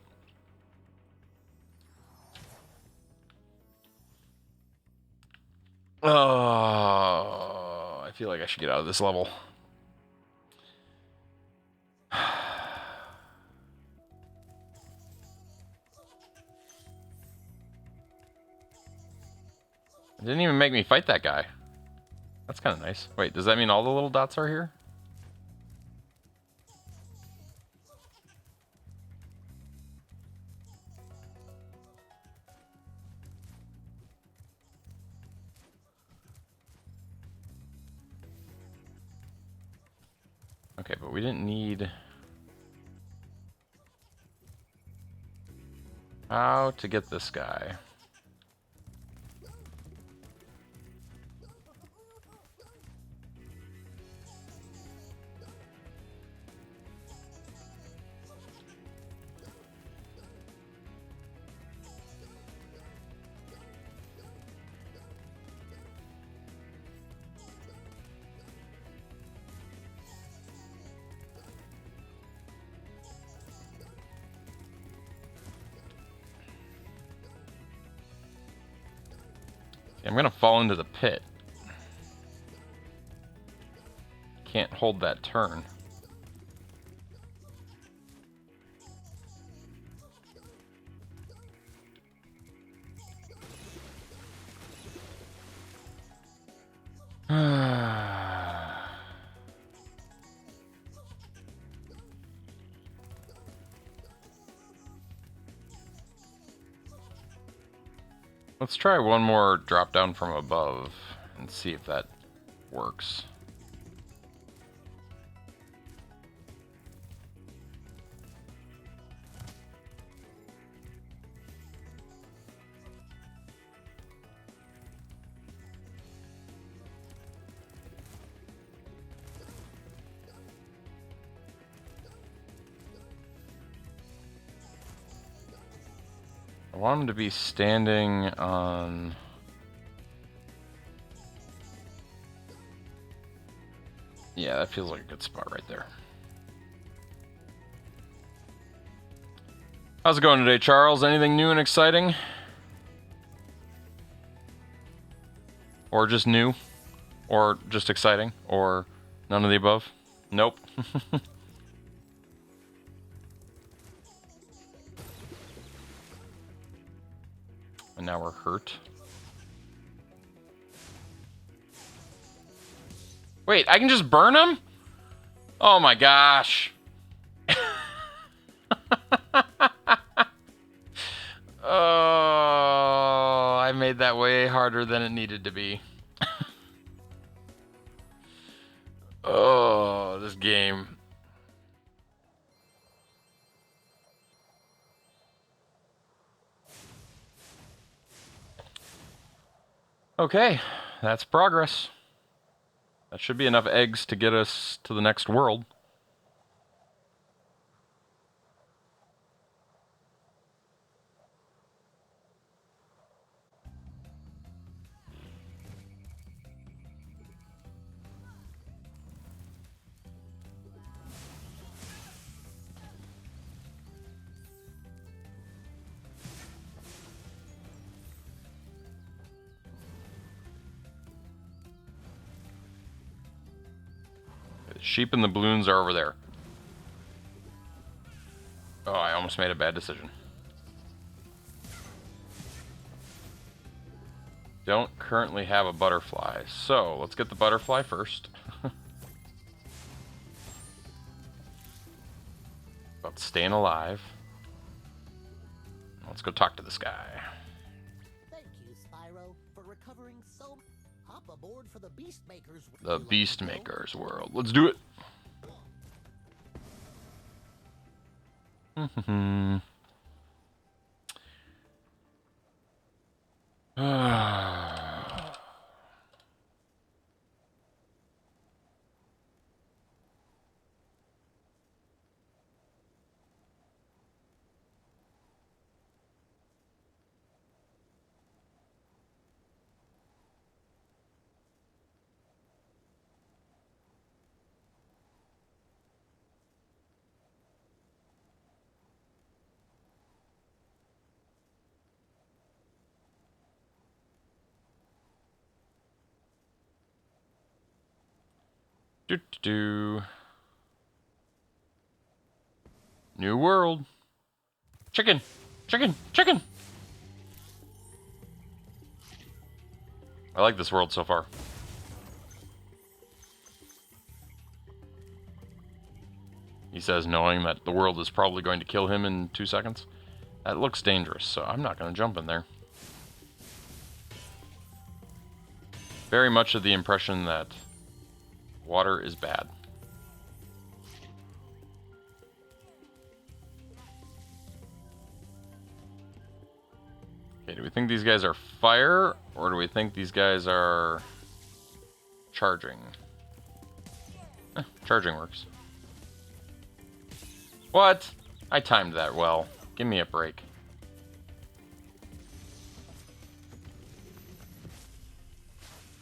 Oh, I feel like I should get out of this level. It didn't even make me fight that guy. That's kind of nice. Wait, does that mean all the little dots are here? Okay, but we didn't need... How to get this guy? I'm gonna fall into the pit. Can't hold that turn. Let's try one more drop down from above and see if that works. I want him to be standing on... Yeah, that feels like a good spot right there. How's it going today, Charles? Anything new and exciting? Or just new? Or just exciting? Or none of the above? Nope. And now we're hurt. Wait, I can just burn him? Oh my gosh. Oh, I made that way harder than it needed to be. Oh, this game. Okay, that's progress. That should be enough eggs to get us to the next world. The sheep and the balloons are over there. Oh, I almost made a bad decision. Don't currently have a butterfly, so let's get the butterfly first. About staying alive. Let's go talk to this guy. Thank you, Spyro, for recovering so... Hop aboard for the Beastmakers. The Beastmakers world. Let's do it. Do. New world. Chicken. Chicken. Chicken. I like this world so far. He says, knowing that the world is probably going to kill him in 2 seconds. That looks dangerous, so I'm not going to jump in there. Very much of the impression that water is bad. Okay, do we think these guys are fire, or do we think these guys are charging? Charging works. What? I timed that well. Give me a break.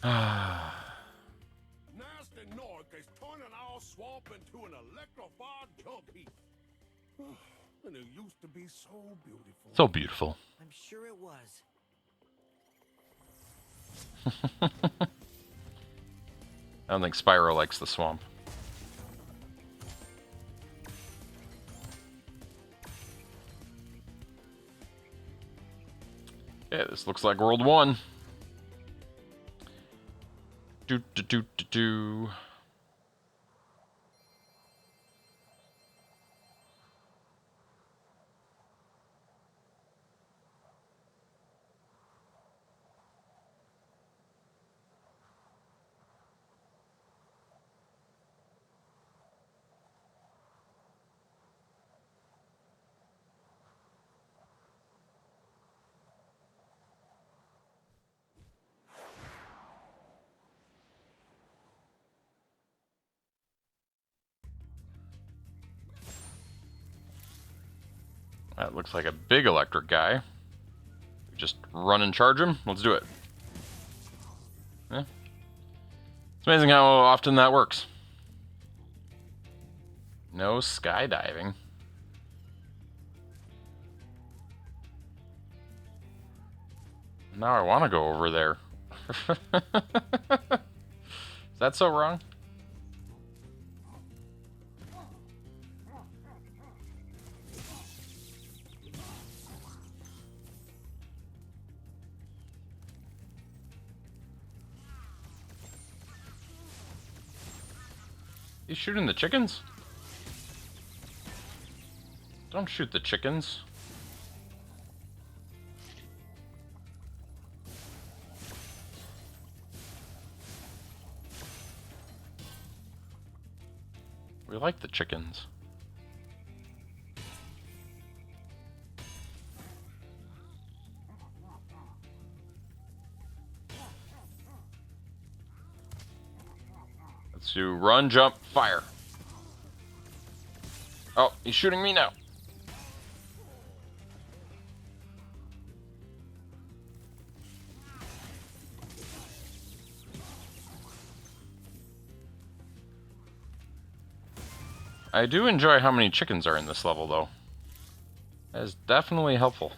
Nasty Nork is turning our swamp into an electrified junk heap. And it used to be so beautiful. So beautiful. I'm sure it was. I don't think Spyro likes the swamp. Yeah, this looks like World 1. Do do do do do. That looks like a big electric guy. Just run and charge him. Let's do it. Yeah. It's amazing how often that works. No skydiving. Now I want to go over there. Is that so wrong? You shooting the chickens? Don't shoot the chickens. We like the chickens. Let's do run, jump, fire. Oh, he's shooting me now. I do enjoy how many chickens are in this level, though. That is definitely helpful.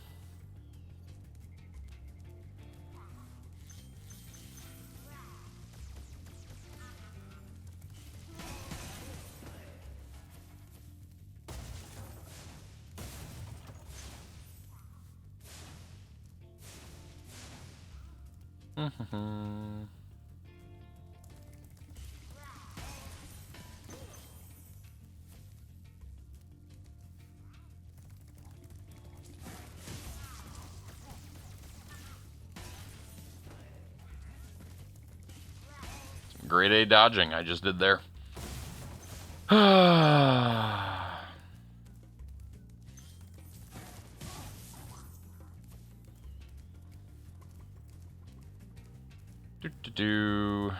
Grade A dodging I just did there. Do.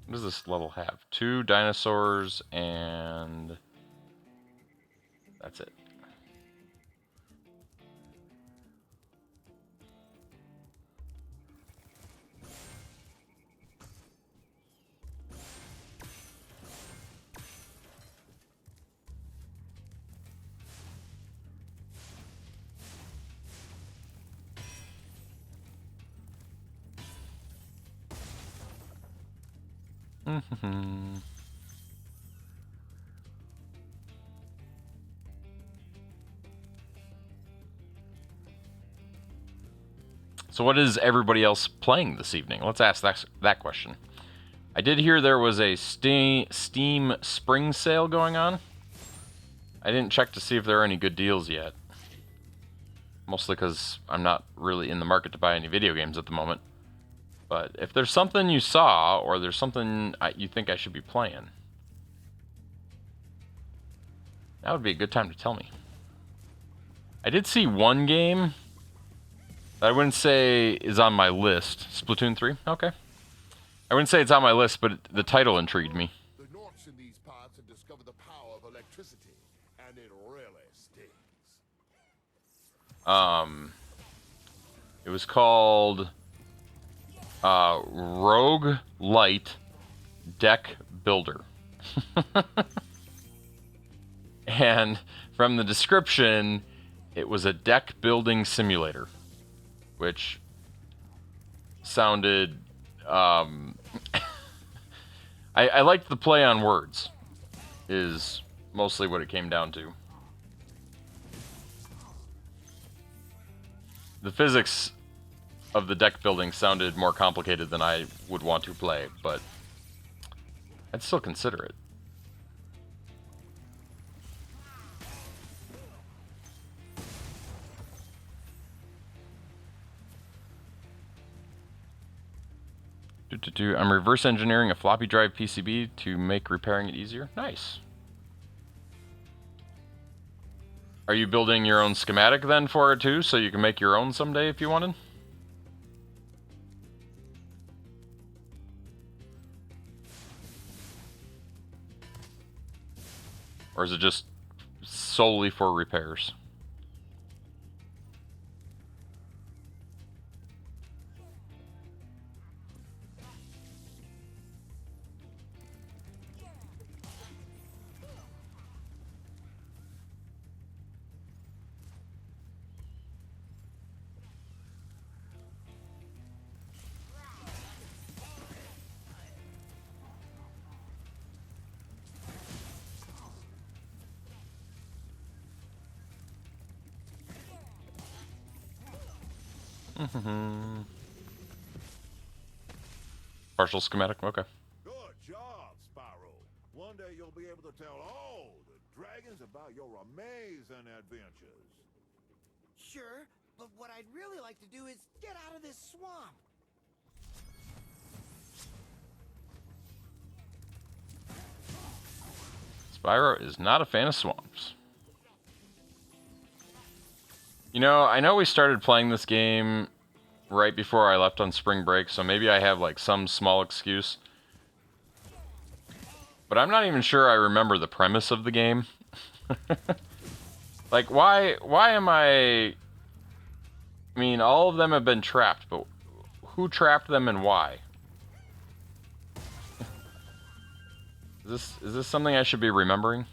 What does this level have? 2 dinosaurs and that's it. So what is everybody else playing this evening? Let's ask that question. I did hear there was a Steam spring sale going on. I didn't check to see if there are any good deals yet. Mostly because I'm not really in the market to buy any video games at the moment. But if there's something you saw, or there's something you think I should be playing, that would be a good time to tell me. I did see one game that I wouldn't say is on my list. Splatoon 3? Okay. I wouldn't say it's on my list, but the title intrigued me. The Norks in these parts have discovered the power of electricity, and it really stings. It was called Rogue Light Deck Builder. And from the description, it was a deck building simulator, which sounded I liked the play on words, is mostly what it came down to. The physics of the deck building sounded more complicated than I would want to play, but I'd still consider it. I'm reverse engineering a floppy drive PCB to make repairing it easier. Nice. Are you building your own schematic then for it too, so you can make your own someday if you wanted? Or is it just solely for repairs? Partial schematic, okay. Good job, Spyro. One day you'll be able to tell all the dragons about your amazing adventures. Sure, but what I'd really like to do is get out of this swamp. Spyro is not a fan of swamps. You know, I know we started playing this game right before I left on spring break, so maybe I have like some small excuse. But I'm not even sure I remember the premise of the game. Like, why am I mean, all of them have been trapped, but who trapped them and why? Is this something I should be remembering?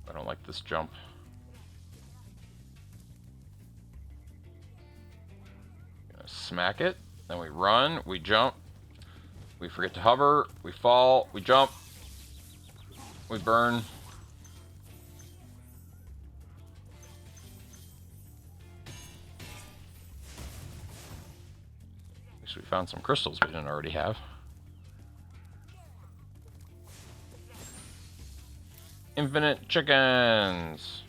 I don't like this jump. Gonna smack it, then we run, we jump, we forget to hover, we fall, we jump, we burn. At least we found some crystals we didn't already have. Infinite chickens.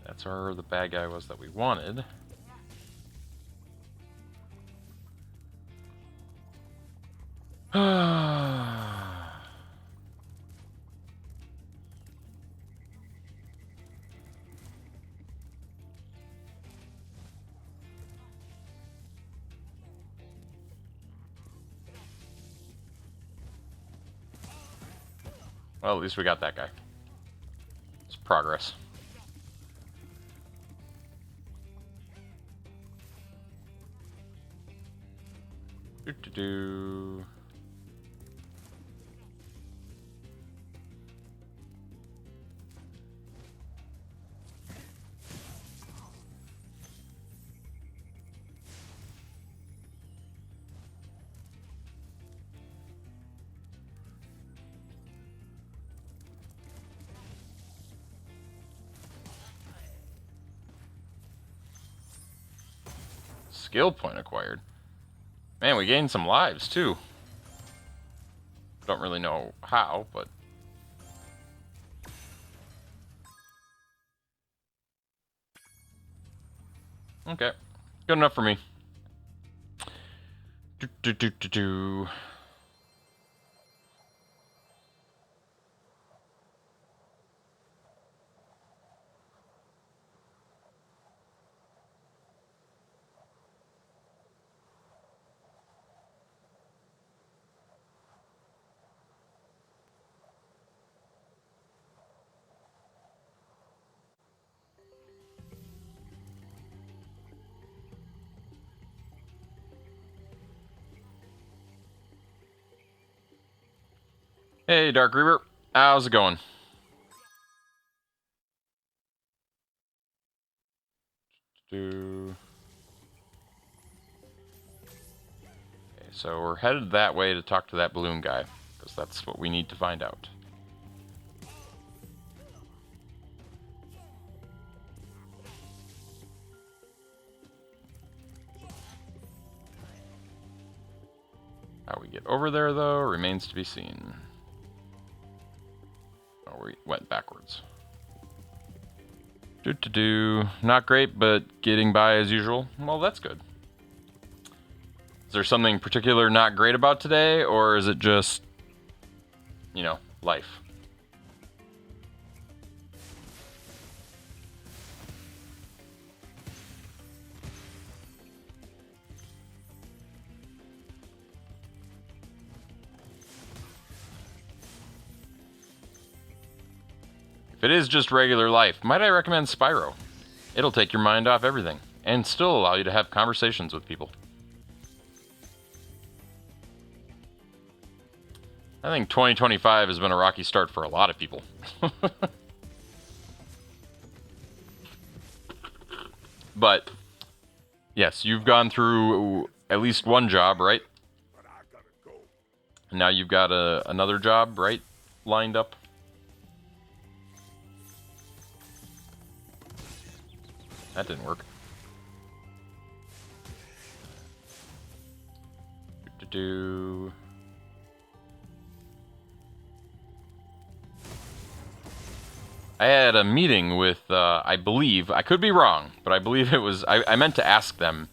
That's where the bad guy was that we wanted. Well, at least we got that guy. It's progress. Do. Skill point acquired. Man, we gained some lives too. Don't really know how, but okay. Good enough for me. Do. Hey, Dark Reaper. How's it going? Okay, so we're headed that way to talk to that balloon guy, because that's what we need to find out. How we get over there, though, remains to be seen. Oh, we went backwards. Not great, but getting by as usual. Well, that's good. Is there something particular not great about today, or is it just, you know, life? If it is just regular life, might I recommend Spyro? It'll take your mind off everything, and still allow you to have conversations with people. I think 2025 has been a rocky start for a lot of people. But, yes, you've gone through at least one job, right? And now you've got another job, right? Lined up. That didn't work. I had a meeting with, I believe, I could be wrong, but I believe it was, I meant to ask them,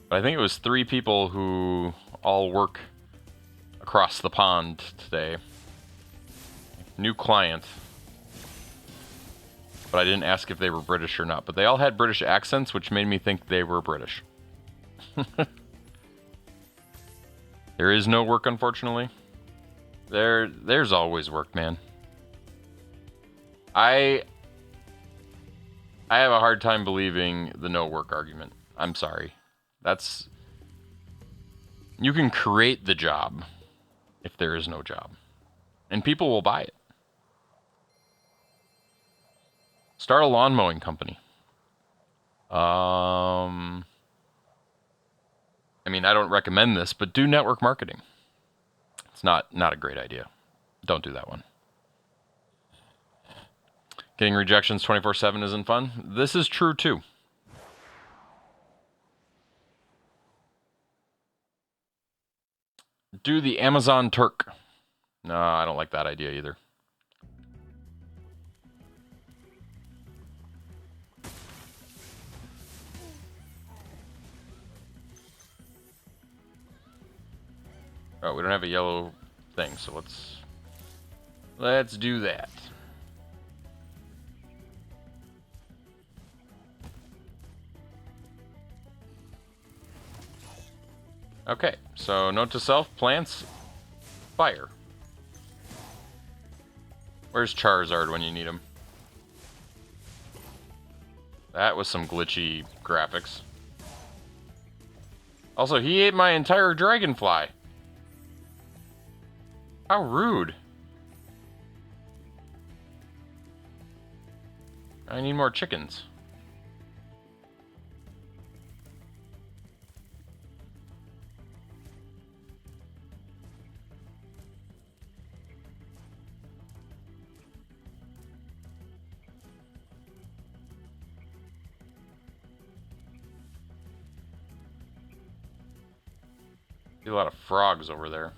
but I think it was 3 people who all work across the pond today. New client. But I didn't ask if they were British or not, but they all had British accents, which made me think they were British. There is no work, unfortunately. There's always work, man. I have a hard time believing the no work argument. I'm sorry. You can create the job if there is no job. And people will buy it. Start a lawn mowing company. I mean, I don't recommend this, but do network marketing. It's not a great idea. Don't do that one. Getting rejections 24/7 isn't fun. This is true too. Do the Amazon Turk. No, I don't like that idea either. Oh, we don't have a yellow thing, so let's do that. Okay, so note to self, plants, fire. Where's Charizard when you need him? That was some glitchy graphics. Also, he ate my entire dragonfly. How rude. I need more chickens. See a lot of frogs over there.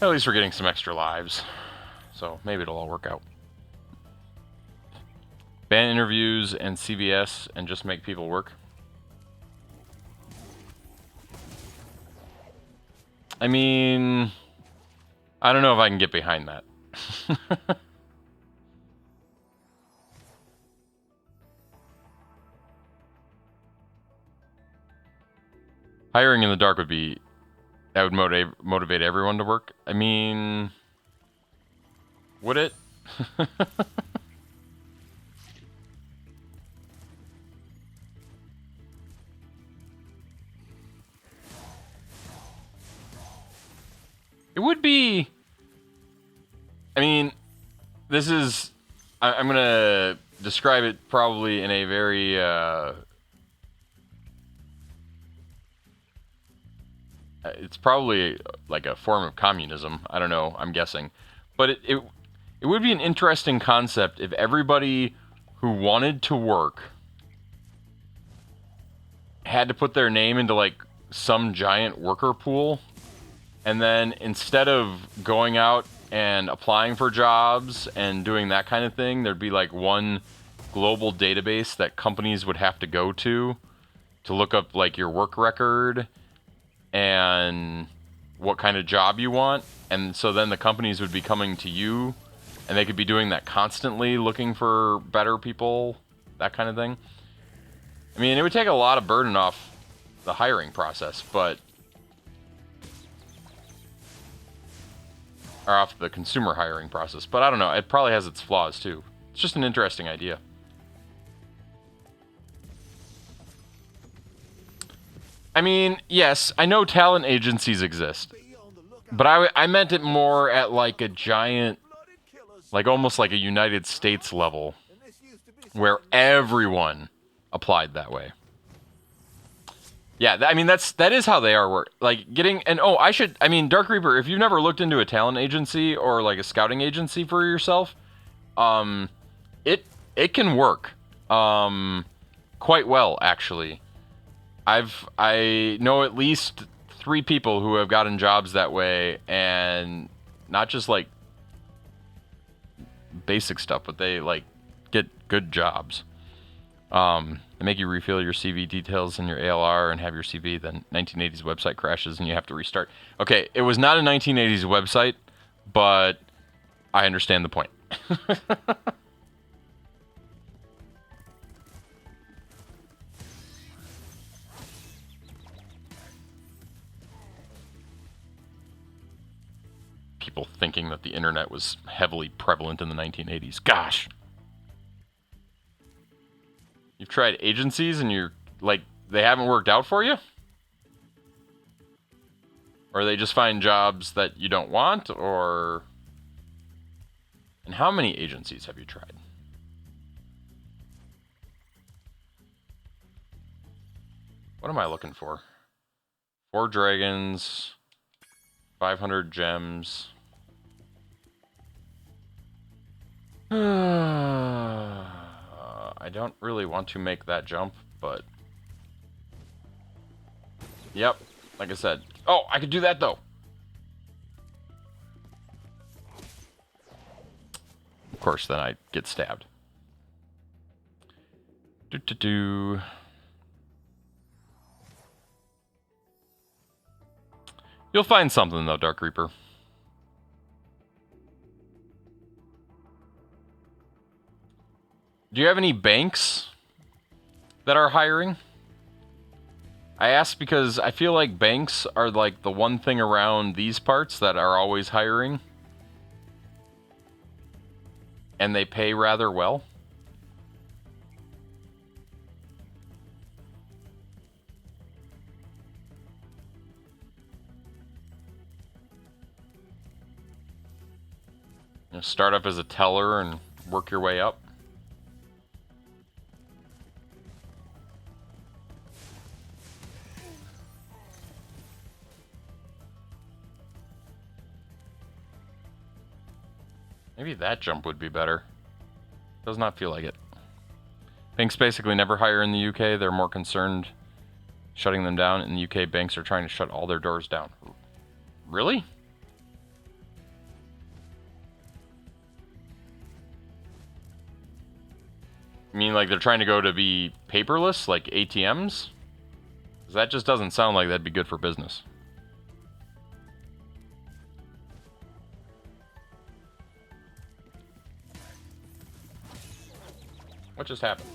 At least we're getting some extra lives. So maybe it'll all work out. Ban interviews and CVS and just make people work. I mean, I don't know if I can get behind that. Hiring in the dark would be... that would motivate everyone to work. I mean... would it? It would be... I mean, this is... I'm going to describe it probably in a very... it's probably like a form of communism. I don't know. I'm guessing. But it would be an interesting concept if everybody who wanted to work had to put their name into like some giant worker pool. And then instead of going out and applying for jobs and doing that kind of thing, there'd be like one global database that companies would have to go to look up like your work record and what kind of job you want. And so then the companies would be coming to you and they could be doing that constantly, looking for better people, that kind of thing. I mean, it would take a lot of burden off the hiring process, but... or off the consumer hiring process. But I don't know. It probably has its flaws, too. It's just an interesting idea. I mean, yes, I know talent agencies exist. But I meant it more at like a giant... like almost like a United States level. Where everyone applied that way. Yeah, I mean, that is how they are work. Like, getting... and, oh, I mean, Dark Reaper, if you've never looked into a talent agency or, like, a scouting agency for yourself, it can work. Quite well, actually. I know at least 3 people who have gotten jobs that way, and not just, like, basic stuff, but they, like, get good jobs. They make you refill your CV details in your ALR and have your CV, then 1980's website crashes and you have to restart. Okay, it was not a 1980's website, but I understand the point. People thinking that the internet was heavily prevalent in the 1980s. Gosh. You've tried agencies and you're, like, they haven't worked out for you? Or they just find jobs that you don't want, or... and how many agencies have you tried? What am I looking for? 4 dragons, 500 gems. I don't really want to make that jump, but... yep, like I said. Oh, I could do that, though! Of course, then I get stabbed. Do-do-do. You'll find something, though, Dark Reaper. Do you have any banks that are hiring? I ask because I feel like banks are like the one thing around these parts that are always hiring. And they pay rather well. You know, start up as a teller and work your way up. Maybe that jump would be better. Does not feel like it. Banks basically never hire in the UK. They're more concerned shutting them down. In the UK, banks are trying to shut all their doors down. Really? You mean like they're trying to go to be paperless, like ATMs? 'Cause that just doesn't sound like that'd be good for business. What just happened?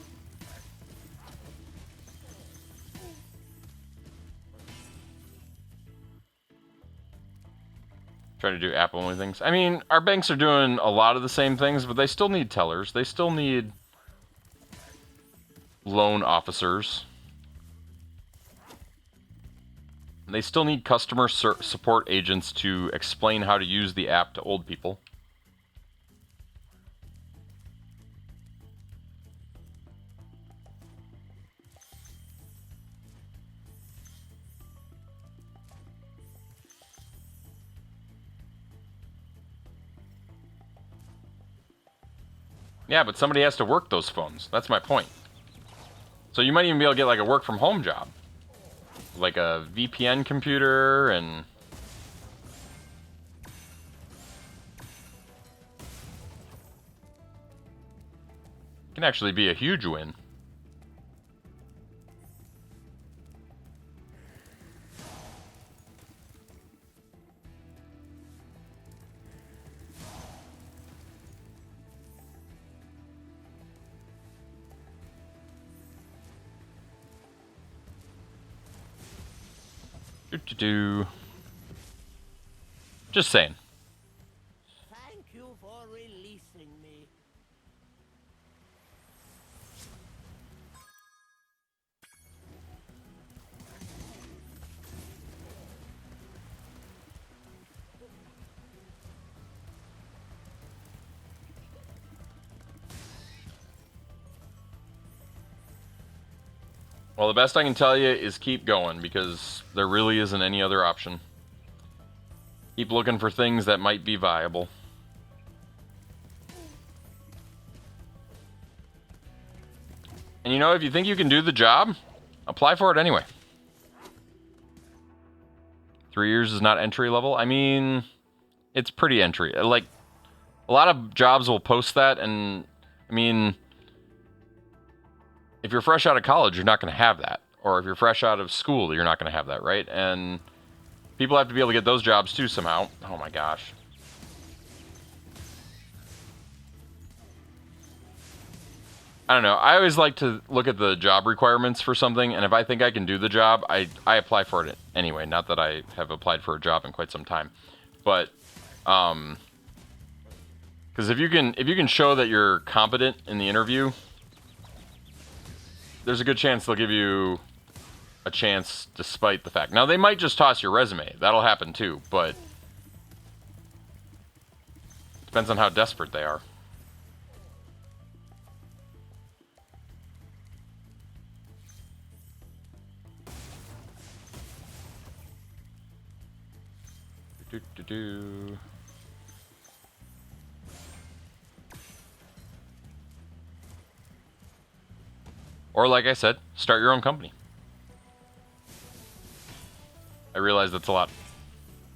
Trying to do app-only things. I mean, our banks are doing a lot of the same things, but they still need tellers. They still need loan officers. They still need customer support agents to explain how to use the app to old people. Yeah, but somebody has to work those phones. That's my point. So you might even be able to get like a work from home job. Like a VPN computer and... can actually be a huge win. Just saying. Thank you for releasing me. Well, the best I can tell you is keep going, because there really isn't any other option. Keep looking for things that might be viable. And you know, if you think you can do the job, apply for it anyway. 3 years is not entry level. I mean, it's pretty entry. Like, a lot of jobs will post that, and I mean, if you're fresh out of college, you're not going to have that. Or if you're fresh out of school, you're not going to have that, right? And people have to be able to get those jobs too somehow. Oh my gosh. I don't know. I always like to look at the job requirements for something, and if I think I can do the job, I apply for it anyway. Not that I have applied for a job in quite some time, but because if you can show that you're competent in the interview, there's a good chance they'll give you a chance despite the fact. Now, they might just toss your resume. That'll happen too, but depends on how desperate they are. Or like I said, start your own company. I realize that's a lot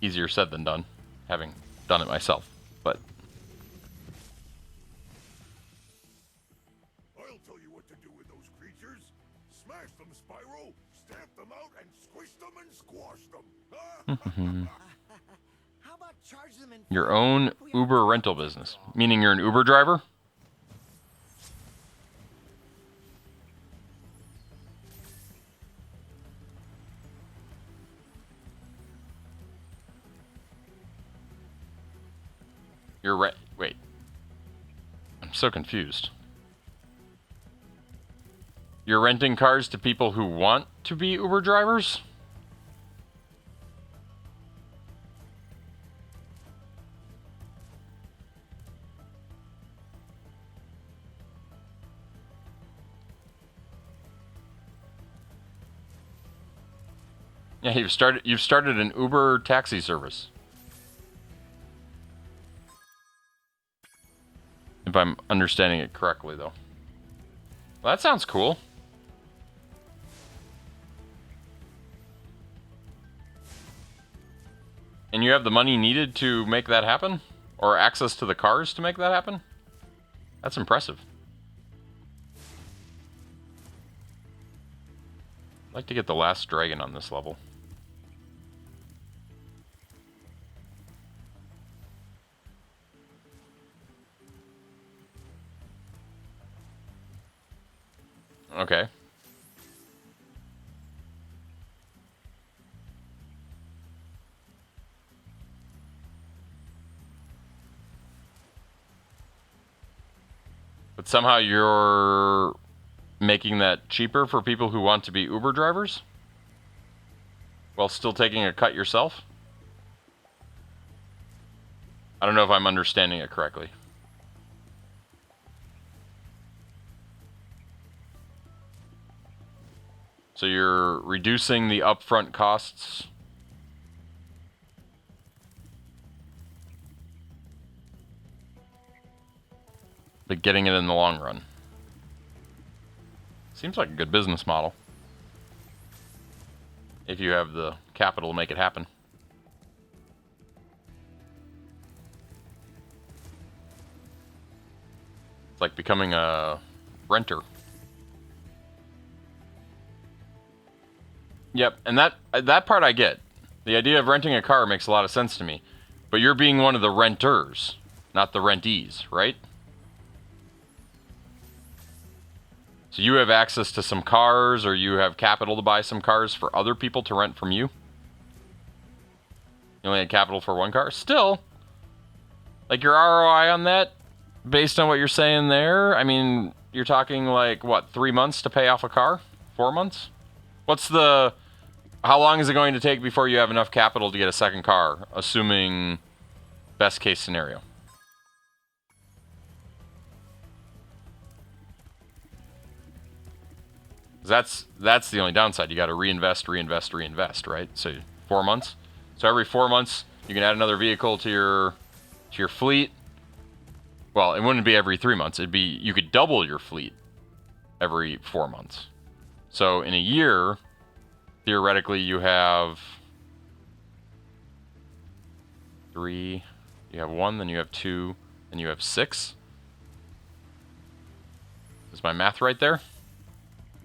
easier said than done, having done it myself, but... I'll tell you what to do with those creatures. Smash them, Spyro. Stamp them out and squish them and squash them. How about charge them in Your own Uber rental business. Meaning you're an Uber driver? Wait. I'm so confused. You're renting cars to people who want to be Uber drivers? Yeah, you've started an Uber taxi service. If I'm understanding it correctly, though. Well, that sounds cool. And you have the money needed to make that happen? Or access to the cars to make that happen? That's impressive. I'd like to get the last dragon on this level. Okay. But somehow you're making that cheaper for people who want to be Uber drivers? While still taking a cut yourself? I don't know if I'm understanding it correctly. So you're reducing the upfront costs, but getting it in the long run. Seems like a good business model. If you have the capital to make it happen. It's like becoming a renter. Yep, and that part I get. The idea of renting a car makes a lot of sense to me. But you're being one of the renters, not the rentees, right? So you have access to some cars, or you have capital to buy some cars for other people to rent from you? You only had capital for one car? Still, like your ROI on that, based on what you're saying there, I mean, you're talking like, what, 3 months to pay off a car? 4 months? How long is it going to take before you have enough capital to get a second car, assuming best case scenario? That's the only downside. You got to reinvest, right? So 4 months. So every 4 months, you can add another vehicle to your fleet. Well, it wouldn't be every 3 months. You could double your fleet every 4 months. So in a year, theoretically, you have 3. You have 1, then you have 2, then you have 6. Is my math right there?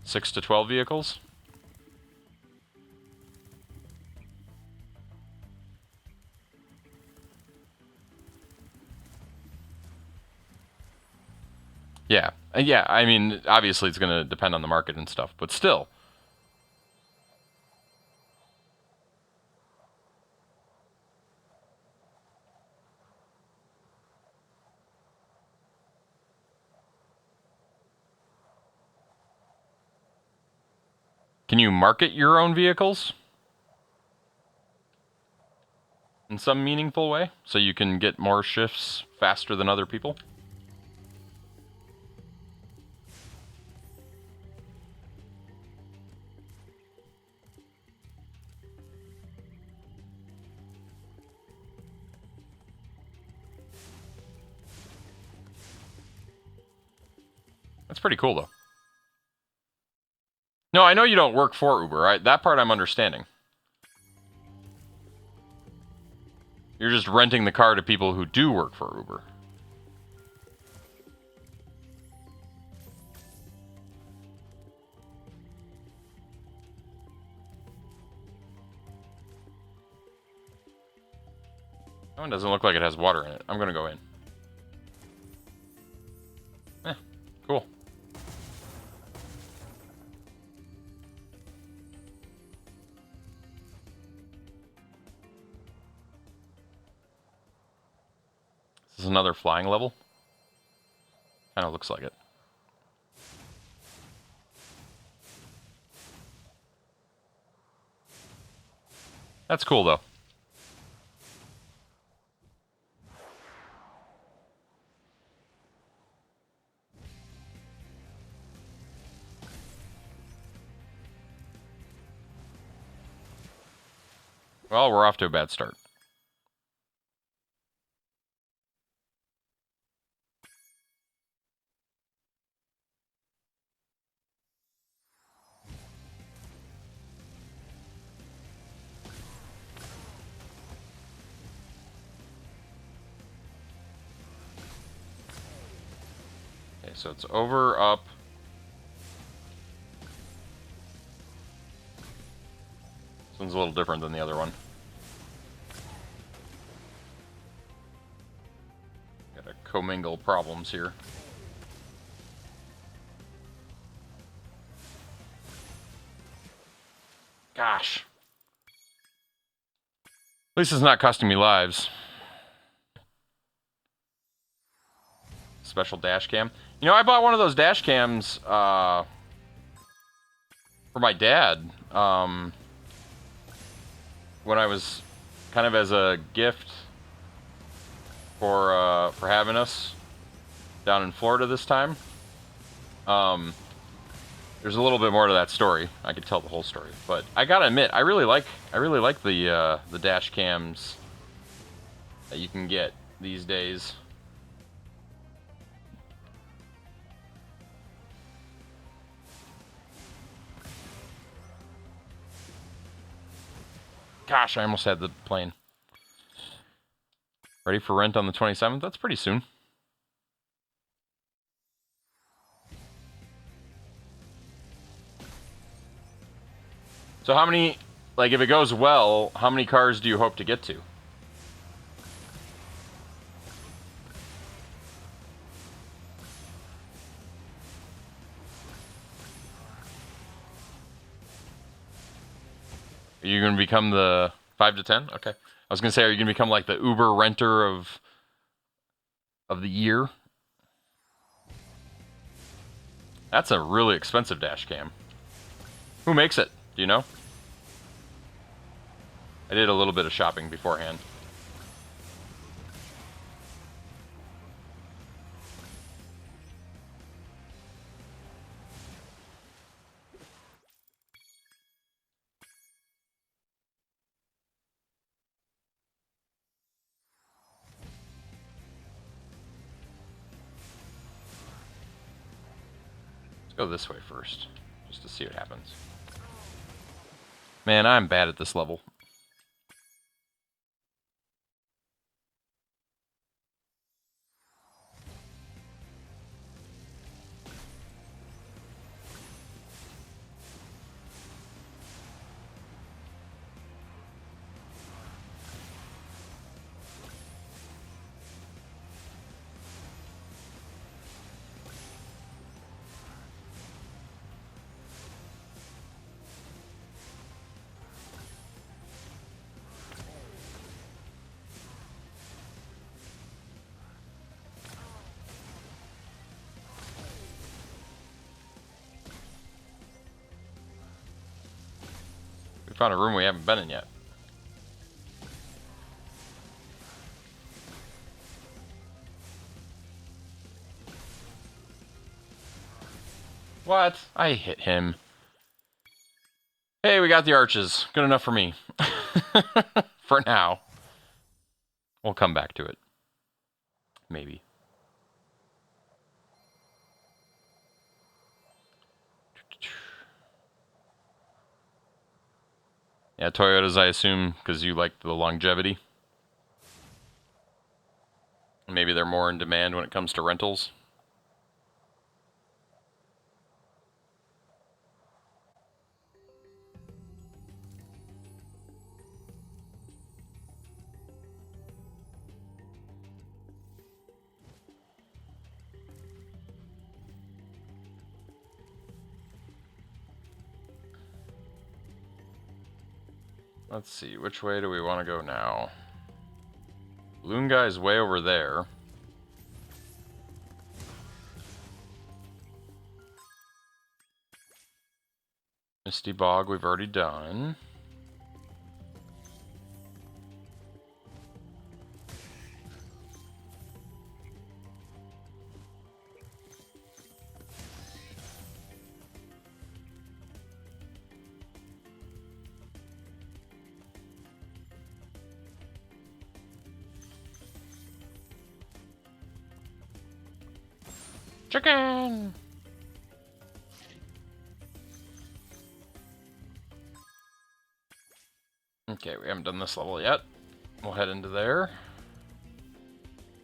6 to 12 vehicles. Yeah. Yeah, I mean, obviously it's going to depend on the market and stuff, but still. Can you market your own vehicles in some meaningful way so you can get more shifts faster than other people? That's pretty cool, though. No, I know you don't work for Uber, right? That part I'm understanding. You're just renting the car to people who do work for Uber. That one doesn't look like it has water in it. I'm gonna go in. Cool. This is another flying level. Kind of looks like it. That's cool, though. Well, we're off to a bad start. Okay, so it's over, up. This one's a little different than the other one. Gotta commingle problems here. Gosh. At least it's not costing me lives. Special dash cam. You know, I bought one of those dash cams for my dad when I was kind of as a gift for having us down in Florida this time. There's a little bit more to that story. I could tell the whole story, but I gotta admit, I really like the dash cams that you can get these days. Gosh, I almost had the plane. Ready for rent on the 27th? That's pretty soon. So how many, like if it goes well, how many cars do you hope to get to? Are you going to become the 5 to 10? Okay. I was going to say, are you going to become like the Uber renter of the year? That's a really expensive dash cam. Who makes it? Do you know? I did a little bit of shopping beforehand. Let's go this way first, just to see what happens. Man, I'm bad at this level. We found a room we haven't been in yet. What? I hit him. Hey, we got the arches. Good enough for me. For now. We'll come back to it. Maybe. Yeah, Toyotas, I assume, because you like the longevity. Maybe they're more in demand when it comes to rentals. Let's see, which way do we want to go now? Balloon guy's way over there. Misty Bog we've already done. Chicken! Okay, we haven't done this level yet. We'll head into there.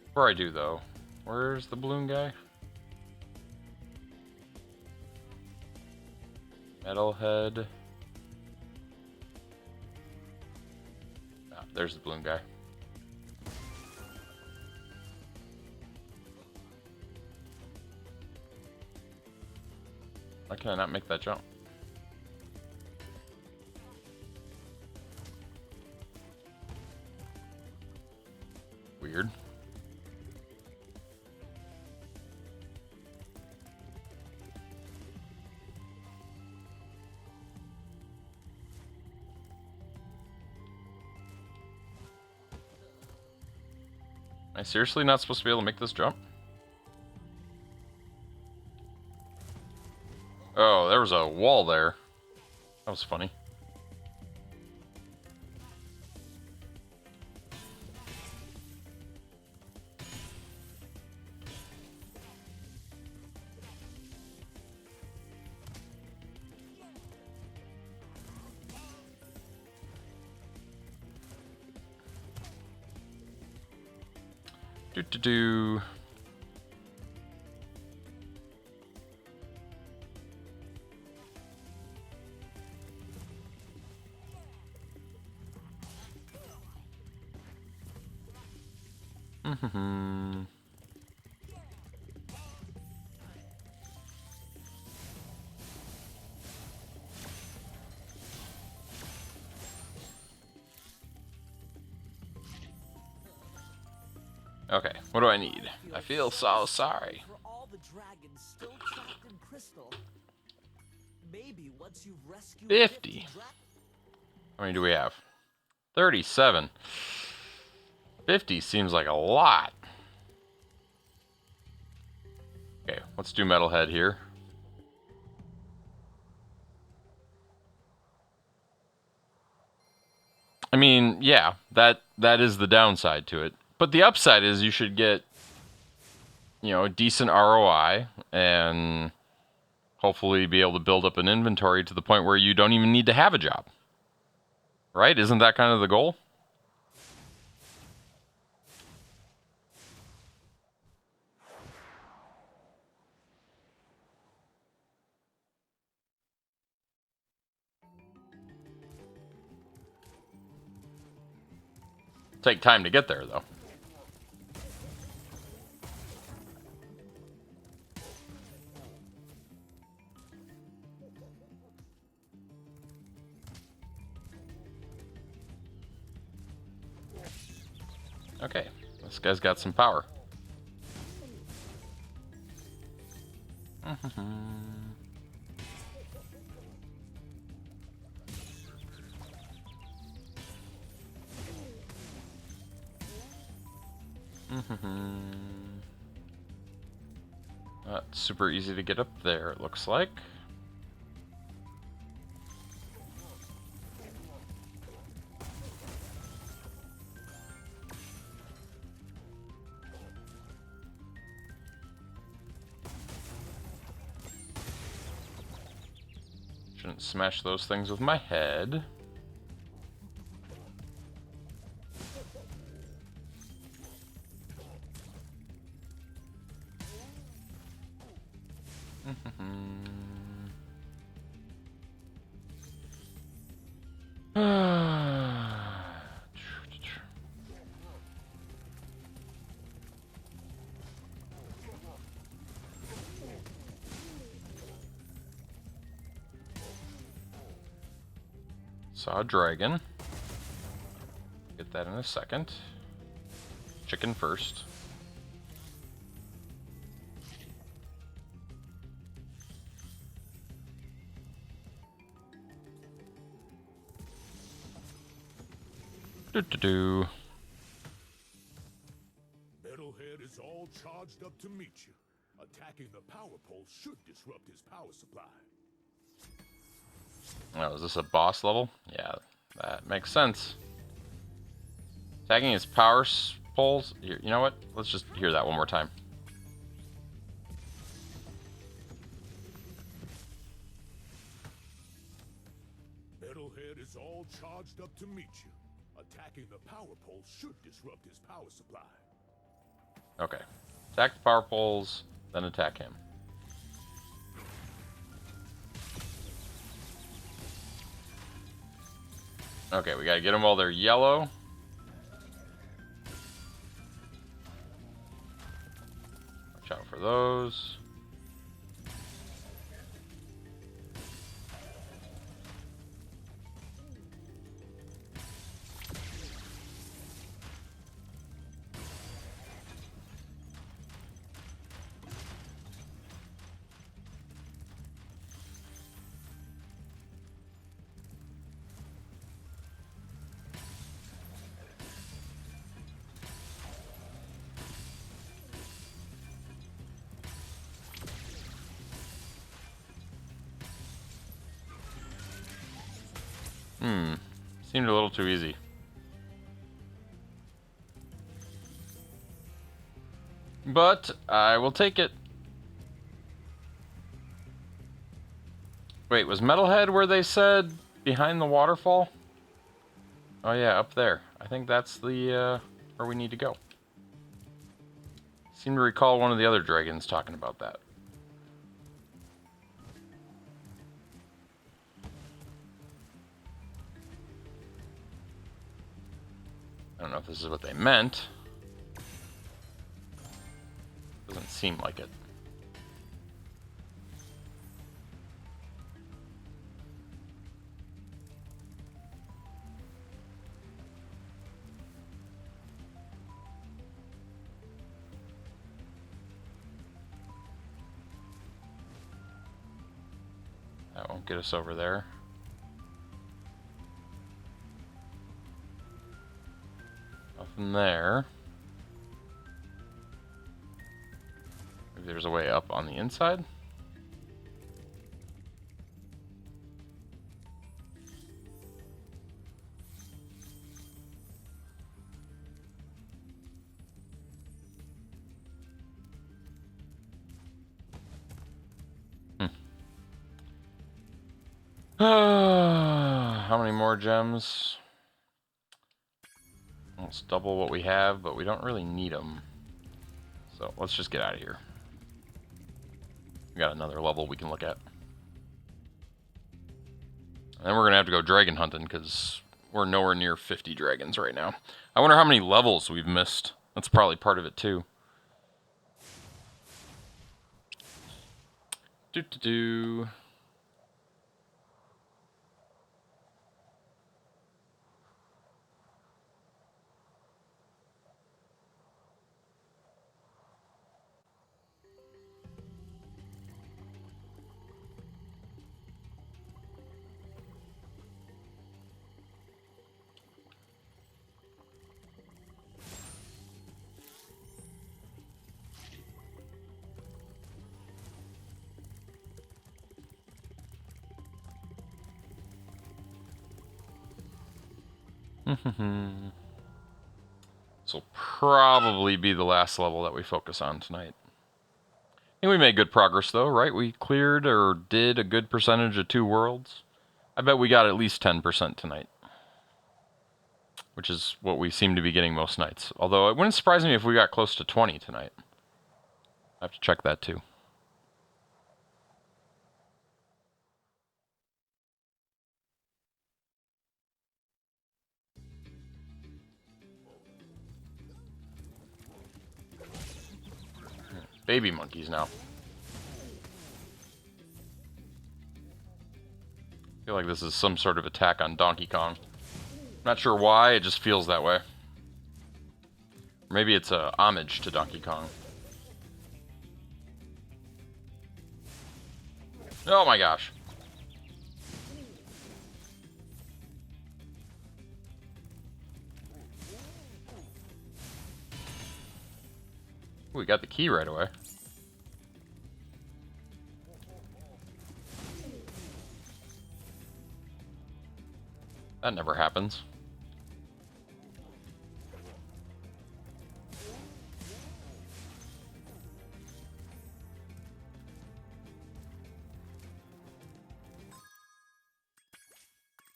Before I do, though, where's the balloon guy? Metalhead. Ah, there's the balloon guy. Why can I not make that jump? Weird. Am I seriously not supposed to be able to make this jump? Oh, there was a wall there. That was funny. Do. Okay, what do I need? I feel so sorry. For all the dragons still trapped in Crystal. Maybe once you've rescued 50. How many do we have? 37. 50 seems like a lot. Okay, let's do Metalhead here. I mean, yeah, that is the downside to it. But the upside is you should get, you know, a decent ROI and hopefully be able to build up an inventory to the point where you don't even need to have a job. Right? Isn't that kind of the goal? Take time to get there, though. Okay, this guy's got some power. Not super easy to get up there, it looks like. Shouldn't smash those things with my head. Saw a dragon. Get that in a second. Chicken first. Do. Metalhead is all charged up to meet you. Attacking the power pole should disrupt his power supply. Oh, is this a boss level? Yeah, that makes sense. Attacking his power poles. You know what? Let's just hear that one more time. Metalhead is all charged up to meet you. Attacking the power pole should disrupt his power supply. Okay. Attack the power poles, then attack him. Okay, we gotta get them while they're yellow. Watch out for those. Seemed a little too easy. But I will take it. Wait, was Metalhead where they said behind the waterfall? Oh yeah, up there. I think that's the where we need to go. Seem to recall one of the other dragons talking about that. I don't know if this is what they meant. Doesn't seem like it. That won't get us over there. Nothing there. Maybe there's a way up on the inside. How many more gems? Almost double what we have, but we don't really need them. So let's just get out of here. We got another level we can look at. And then we're going to have to go dragon hunting because we're nowhere near 50 dragons right now. I wonder how many levels we've missed. That's probably part of it too. Do. This will probably be the last level that we focus on tonight. I think we made good progress though, right? We cleared or did a good percentage of 2 worlds. I bet we got at least 10% tonight. Which is what we seem to be getting most nights. Although it wouldn't surprise me if we got close to 20 tonight. I have to check that too. Baby monkeys now. I feel like this is some sort of attack on Donkey Kong. Not sure why, it just feels that way. Maybe it's a homage to Donkey Kong. Oh my gosh. We got the key right away. That never happens.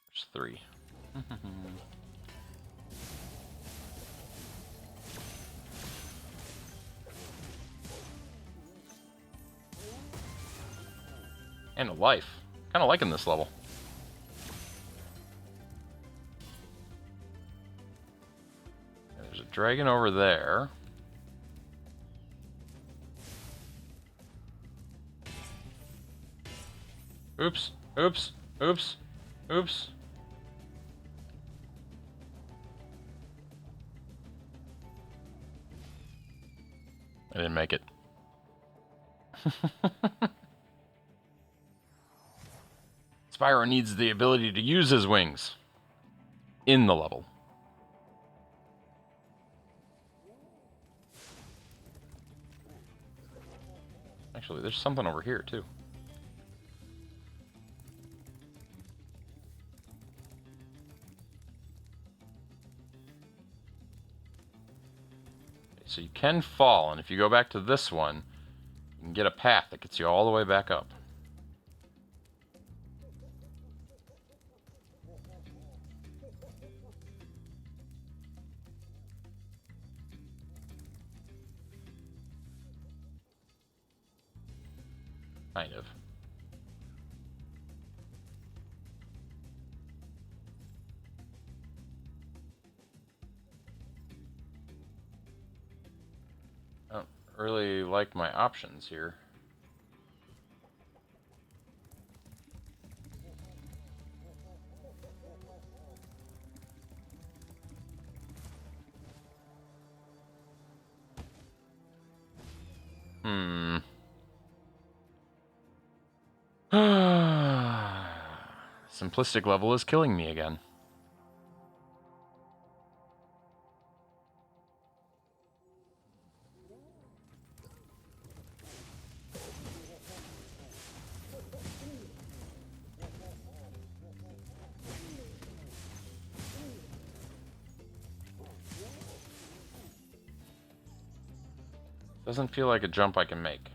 There's 3. And a life. Kind of liking this level. There's a dragon over there. Oops, oops, oops, oops. I didn't make it. Spyro needs the ability to use his wings in the level. Actually, there's something over here, too. So you can fall, and if you go back to this one, you can get a path that gets you all the way back up. Kind of. I don't really like my options here. Simplistic level is killing me again. Doesn't feel like a jump I can make.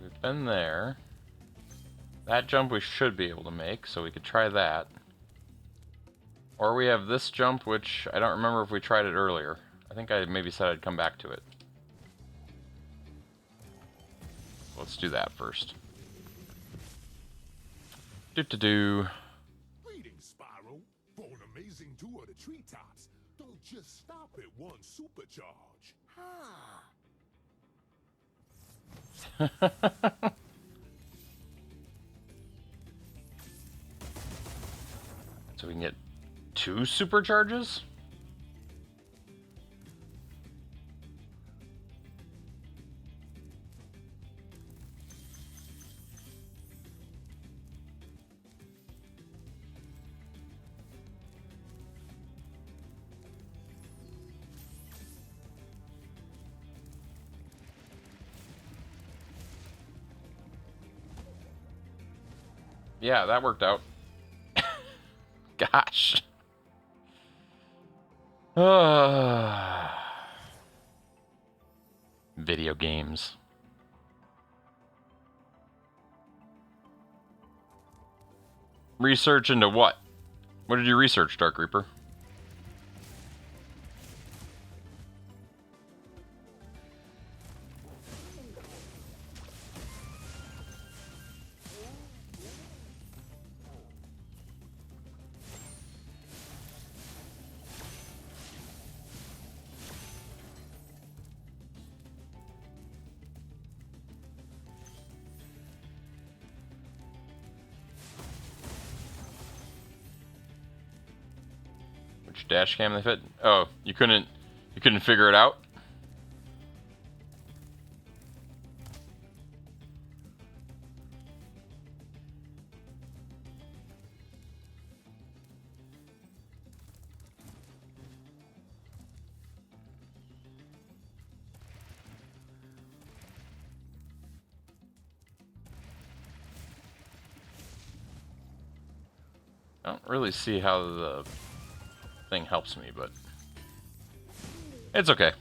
We've been there. That jump we should be able to make, so we could try that. Or we have this jump, which I don't remember if we tried it earlier. I think I maybe said I'd come back to it. Let's do that first. Do-do-do. Greetings, Spyro. For an amazing tour of the treetops, don't just stop at one supercharge. So we can get 2 supercharges? Yeah, that worked out. Gosh. Video games. Research into what? What did you research, Dark Reaper? Which dash cam they fit? Oh, you couldn't figure it out? I don't really see how the thing helps me, but it's okay.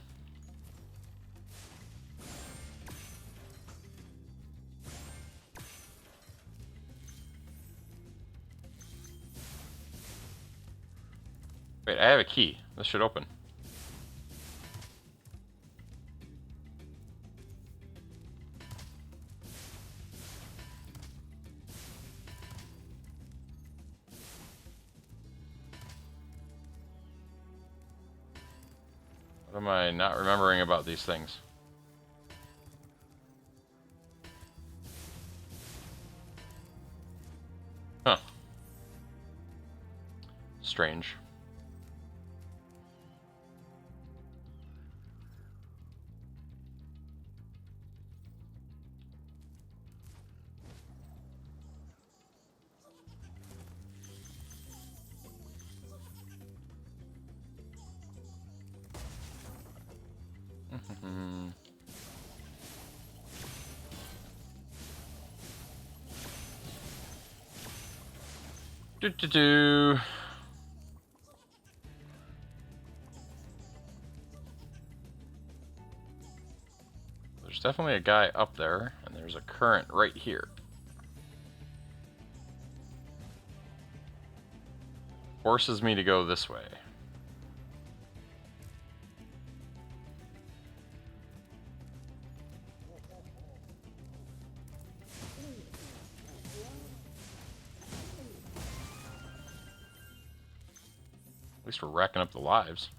Wait, I have a key. This should open. What am I not remembering about these things? Huh. Strange. Do. There's definitely a guy up there, and there's a current right here. Forces me to go this way. At least we're racking up the lives.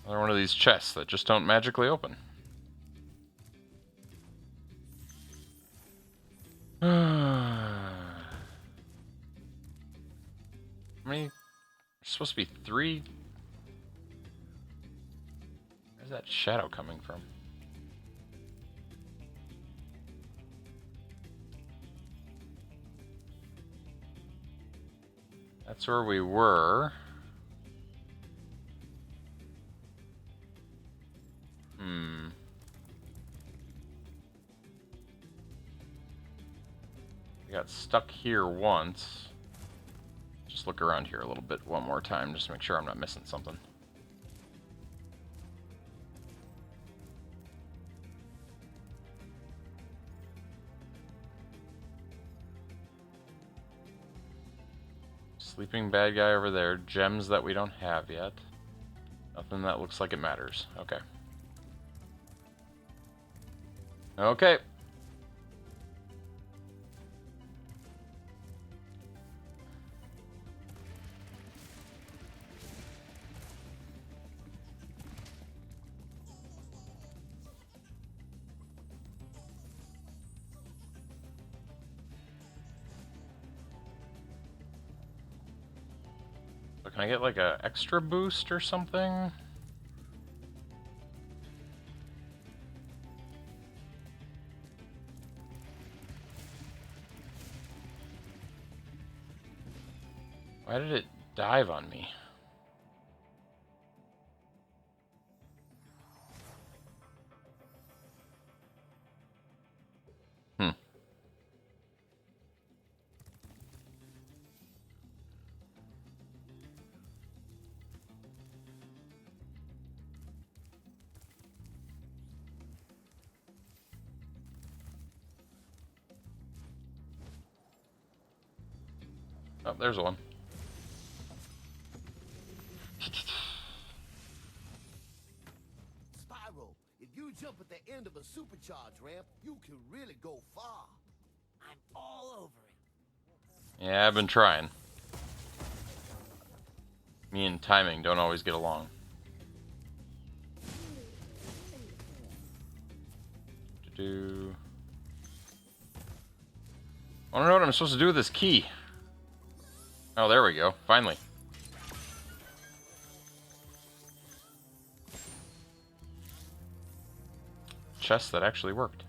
Another one of these chests that just don't magically open. How many? There's supposed to be 3. Where's that shadow coming from? That's where we were. I got stuck here once. Just look around here a little bit one more time, just to make sure I'm not missing something. Sleeping bad guy over there. Gems that we don't have yet. Nothing that looks like it matters. Okay. Okay. So can I get like a extra boost or something? Why did it dive on me? Oh, there's one. Spyro, if you jump at the end of a supercharge ramp, you can really go far. I'm all over it. Yeah, I've been trying. Me and timing don't always get along. Do. I don't know what I'm supposed to do with this key. Oh, there we go. Finally. Chest that actually worked.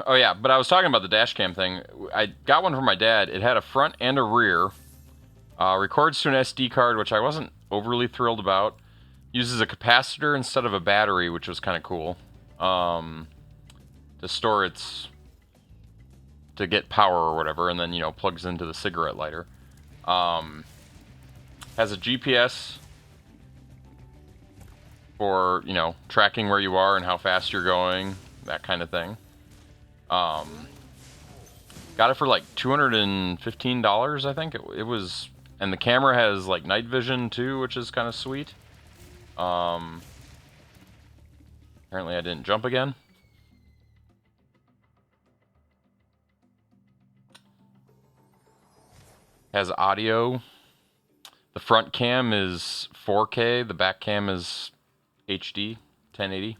Oh yeah, but I was talking about the dash cam thing. I got one from my dad. It had a front and a rear. Records to an SD card, which I wasn't overly thrilled about. Uses a capacitor instead of a battery, which was kind of cool. To store its... to get power or whatever, and then, you know, plugs into the cigarette lighter. Has a GPS for, you know, tracking where you are and how fast you're going, that kind of thing. Got it for like $215, I think. It was... And the camera has like night vision too, which is kind of sweet. Apparently I didn't jump again. Has audio. The front cam is 4K, the back cam is HD, 1080.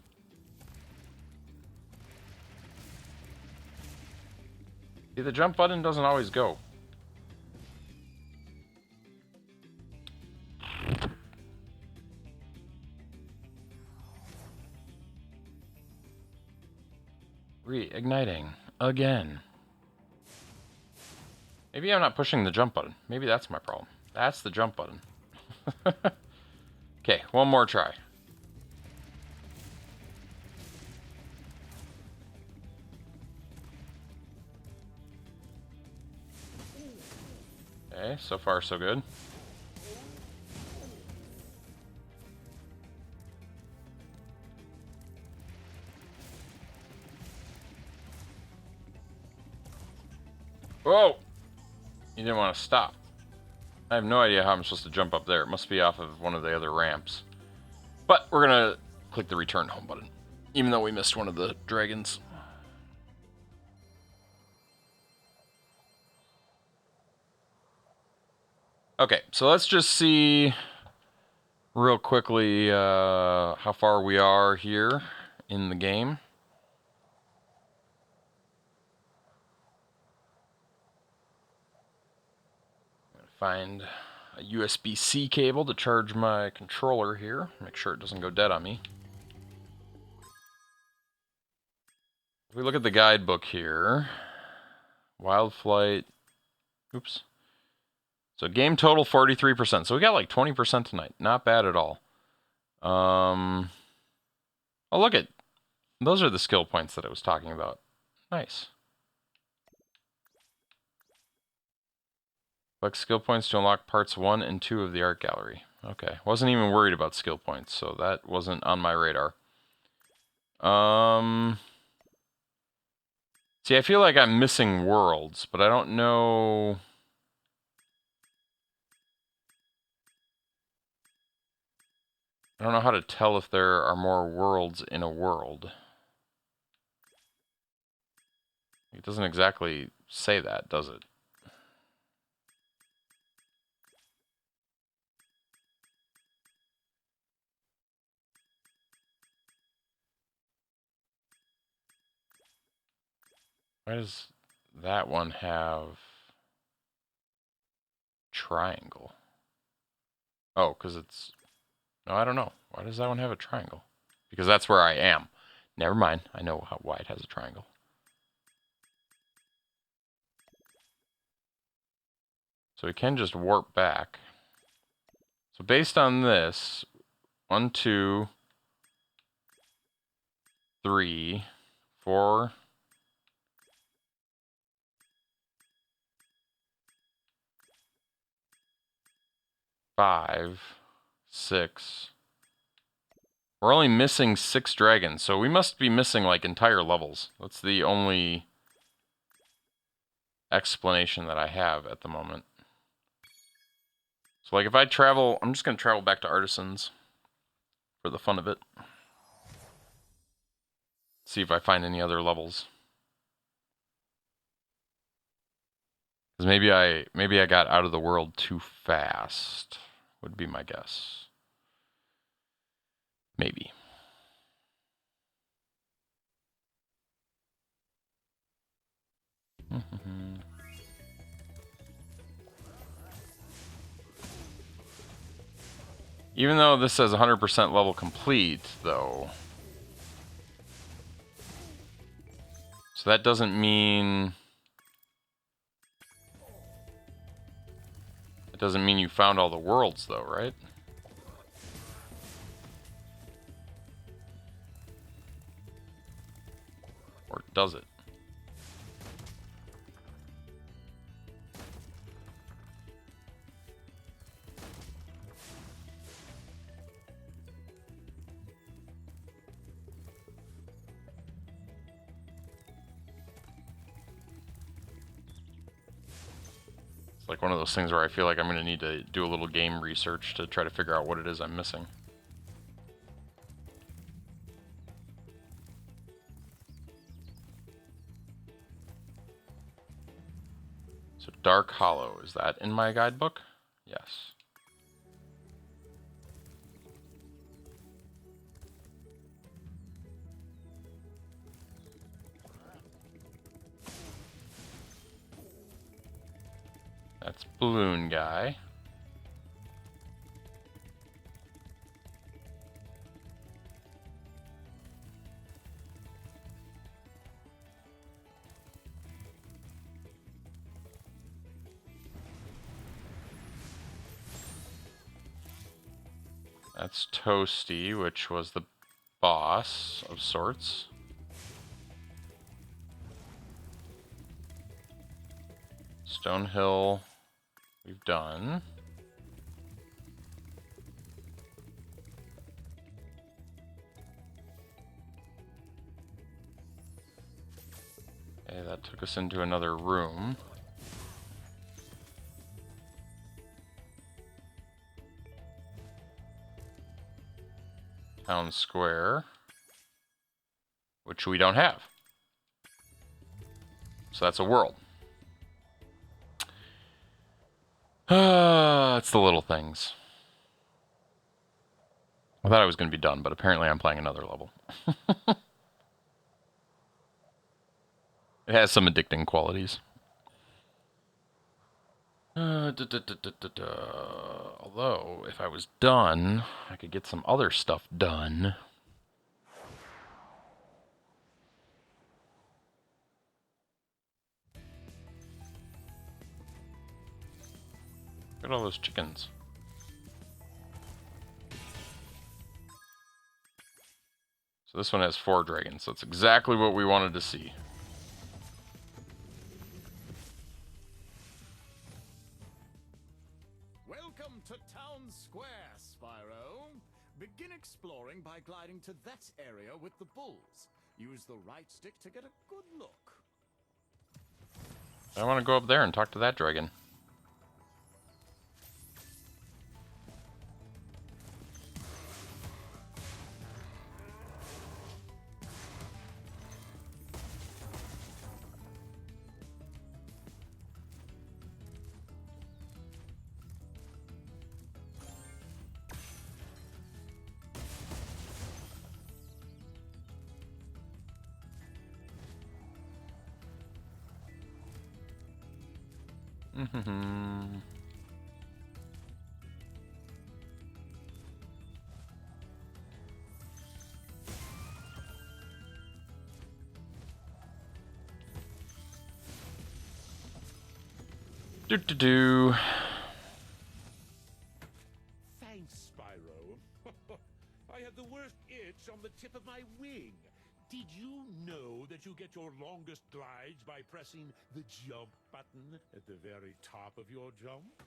See, the jump button doesn't always go. Reigniting again. Maybe I'm not pushing the jump button. Maybe that's my problem. That's the jump button. Okay, one more try. Okay, so far so good. Whoa! You didn't want to stop. I have no idea how I'm supposed to jump up there. It must be off of one of the other ramps. But we're gonna click the return home button, even though we missed one of the dragons. Okay, so let's just see real quickly how far we are here in the game. Find a USB-C cable to charge my controller here. Make sure it doesn't go dead on me. If we look at the guidebook here, Wild Flight, oops. So game total 43%. So we got like 20% tonight. Not bad at all. Oh, look at, those are the skill points that I was talking about. Nice. Collect skill points to unlock parts 1 and 2 of the art gallery. Okay, wasn't even worried about skill points, so that wasn't on my radar. See, I feel like I'm missing worlds, but I don't know... I don't know how to tell if there are more worlds in a world. It doesn't exactly say that, does it? Why does that one have triangle? Oh, because it's... No, I don't know. Why does that one have a triangle? Because that's where I am. Never mind. I know why it has a triangle. So we can just warp back. So based on this, 1, 2, 3, 4... 5, 6. We're only missing 6 dragons, so we must be missing like entire levels. That's the only explanation that I have at the moment. So like if I travel, I'm just going to travel back to Artisans. for the fun of it. See if I find any other levels. Because maybe I got out of the world too fast, would be my guess. Maybe. Even though this says 100% level complete, though. So that doesn't mean... It doesn't mean you found all the worlds, though, right? Or does it? It's like one of those things where I feel like I'm going to need to do a little game research to try to figure out what it is I'm missing. So Dark Hollow, is that in my guidebook? Yes. That's Balloon Guy. That's Toasty, which was the boss of sorts. Stonehill, we've done. Okay, that took us into another room. Town Square, which we don't have. So that's a world. It's the little things. I thought I was going to be done, but apparently I'm playing another level. It has some addicting qualities. Although, if I was done, I could get some other stuff done. Look at all those chickens. So this one has 4 dragons, so it's exactly what we wanted to see. Welcome to Town Square, Spyro. Begin exploring by gliding to that area with the bulls. Use the right stick to get a good look. I want to go up there and talk to that dragon. Do. Thanks, Spyro. I had the worst itch on the tip of my wing. Did you know that you get your longest glides by pressing the jump button at the very top of your jump?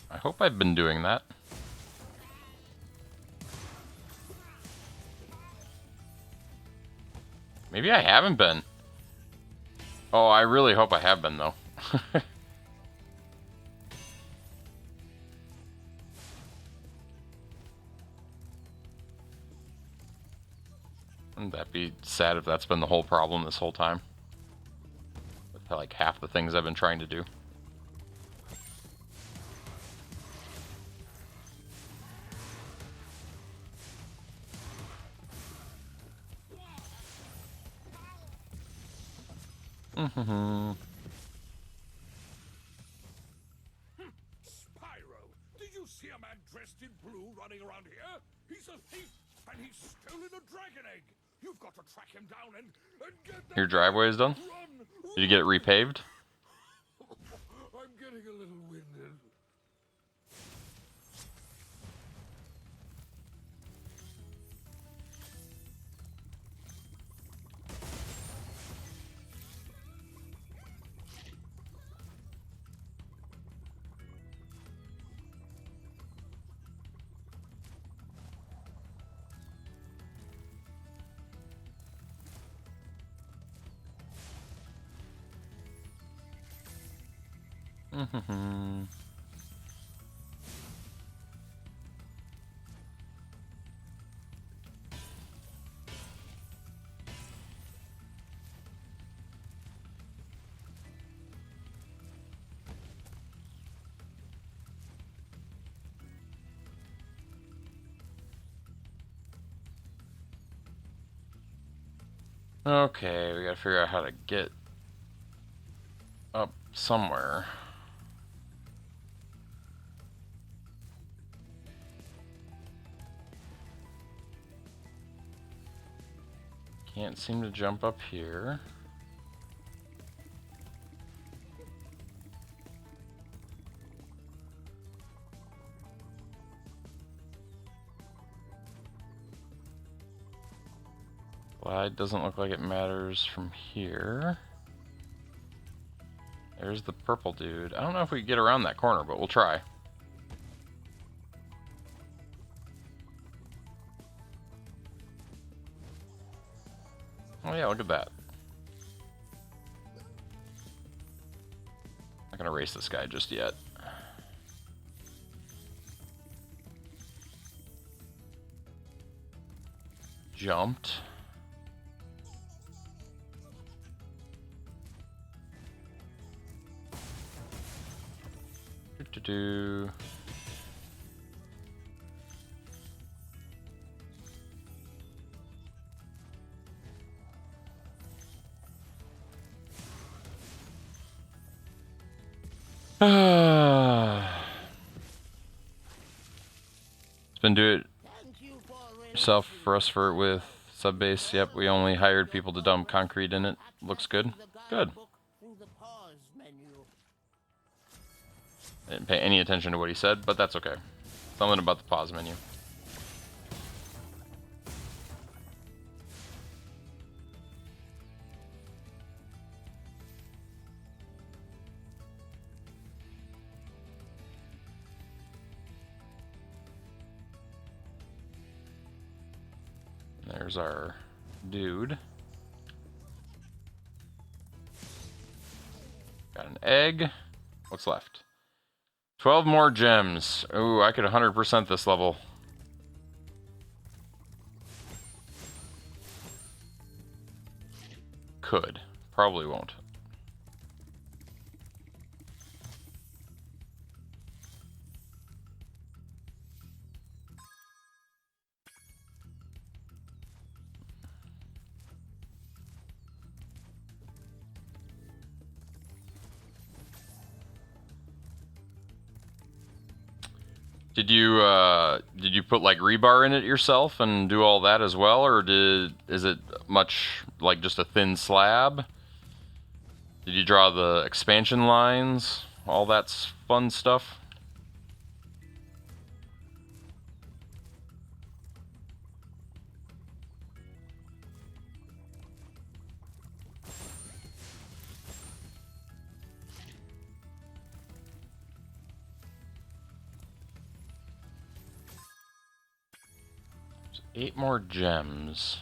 I hope I've been doing that. Maybe I haven't been. Oh, I really hope I have been, though. Wouldn't that be sad if that's been the whole problem this whole time? With like half the things I've been trying to do. Spyro, did you see a man dressed in blue running around here? He's a thief, and he's stolen a dragon egg. You've got to track him down and get that. Your driveway is done? Run, Did you get it repaved? I'm getting a little winded. Okay, we gotta figure out how to get up somewhere. Can't seem to jump up here. Glide doesn't look like it matters from here. There's the purple dude. I don't know if we can get around that corner, but we'll try. Oh yeah, look at that. Not gonna race this guy just yet. Jumped. Do. Spin do it yourself for us for with sub base. Yep, we only hired people to dump concrete in it. Looks good. Good. I didn't pay any attention to what he said, but that's okay. Something about the pause menu. There's our dude. Got an egg. What's left? 12 more gems. Ooh, I could 100% this level. Could. Probably won't. Did you put like rebar in it yourself and do all that as well, or is it much like just a thin slab? Did you draw the expansion lines? All that fun stuff? There's 8 more gems.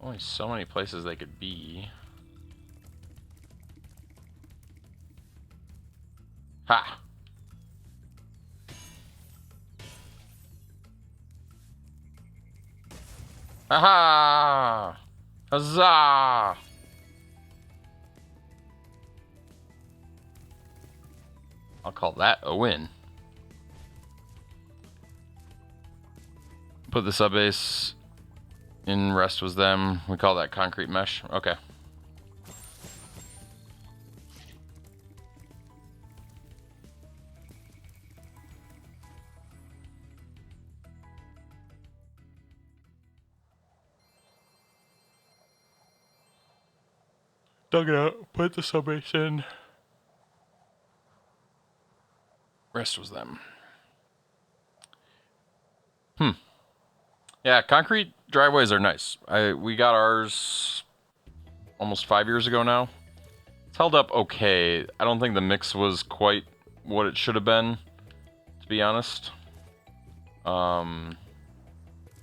Only so many places they could be. Ha! Aha! Huzzah! I'll call that a win. Put the subbase in rest was them. We call that concrete mesh. Okay. Dug it out. Put the subbase in. Rest was them. Yeah, concrete driveways are nice. We got ours almost 5 years ago now. It's held up okay. I don't think the mix was quite what it should have been, to be honest.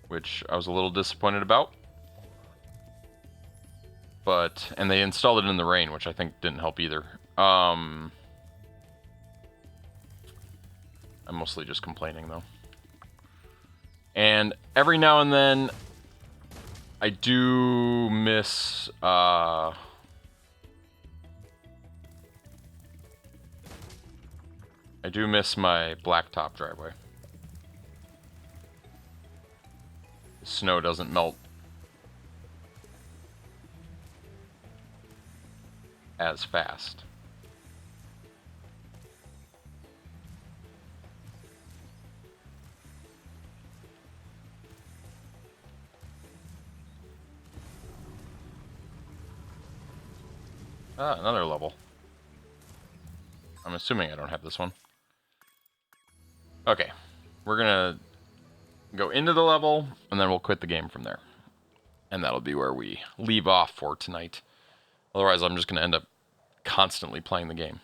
Which I was a little disappointed about. And they installed it in the rain, which I think didn't help either. I'm mostly just complaining, though. And every now and then, I do miss, I do miss my blacktop driveway. The snow doesn't melt as fast. Ah, another level. I'm assuming I don't have this one. Okay, we're gonna go into the level, and then we'll quit the game from there. And that'll be where we leave off for tonight. Otherwise, I'm just gonna end up constantly playing the game.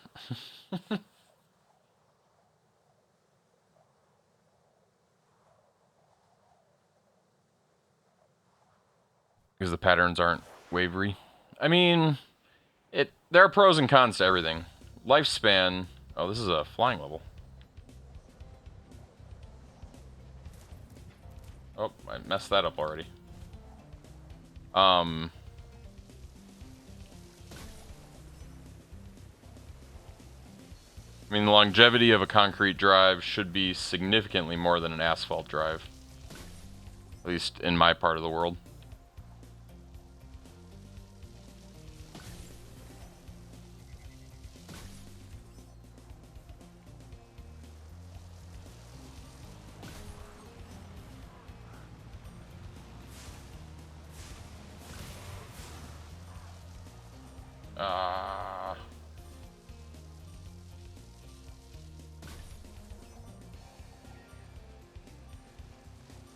Because the patterns aren't wavery. I mean, there are pros and cons to everything. Lifespan... Oh, this is a flying level. Oh, I messed that up already. I mean, the longevity of a concrete drive should be significantly more than an asphalt drive. At least in my part of the world.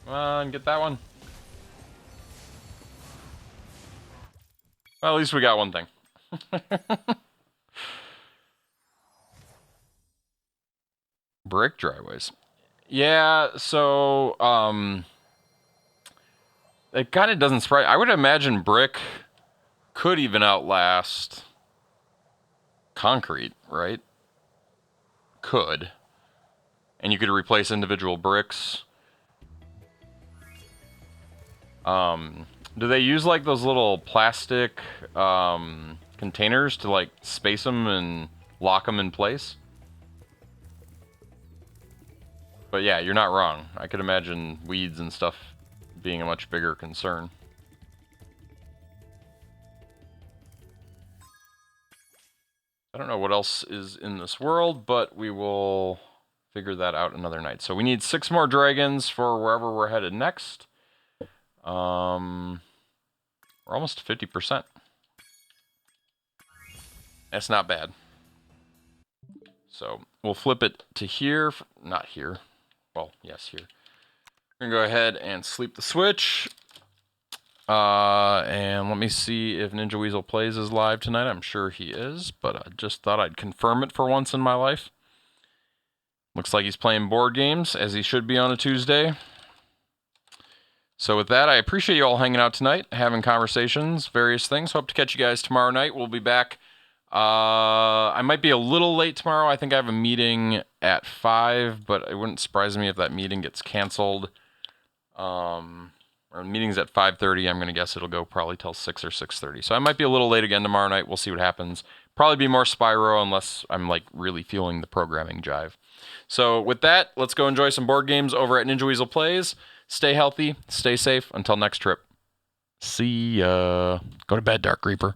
Come on, get that one. Well, at least we got one thing. Brick driveways. Yeah, so, it kind of doesn't surprise... I would imagine brick could even outlast concrete, right? Could. And you could replace individual bricks. Do they use, like, those little plastic, containers to, like, space them and lock them in place? But yeah, you're not wrong. I could imagine weeds and stuff being a much bigger concern. I don't know what else is in this world, but we will figure that out another night. So we need 6 more dragons for wherever we're headed next. We're almost 50%. That's not bad. So we'll flip it to here. Not here. Well, yes, here. We're going to go ahead and sleep the switch. And let me see if Ninja Weasel Plays is live tonight. I'm sure he is, but I just thought I'd confirm it for once in my life. Looks like he's playing board games, as he should be on a Tuesday. So with that, I appreciate you all hanging out tonight, having conversations, various things. Hope to catch you guys tomorrow night. We'll be back. I might be a little late tomorrow. I think I have a meeting at 5, but it wouldn't surprise me if that meeting gets canceled. Our meeting's at 5:30. I'm going to guess it'll go probably till 6 or 6:30. So I might be a little late again tomorrow night. We'll see what happens. Probably be more Spyro unless I'm like really feeling the programming jive. So with that, let's go enjoy some board games over at Ninja Weasel Plays. Stay healthy, stay safe. Until next trip. See ya. Go to bed, Dark Reaper.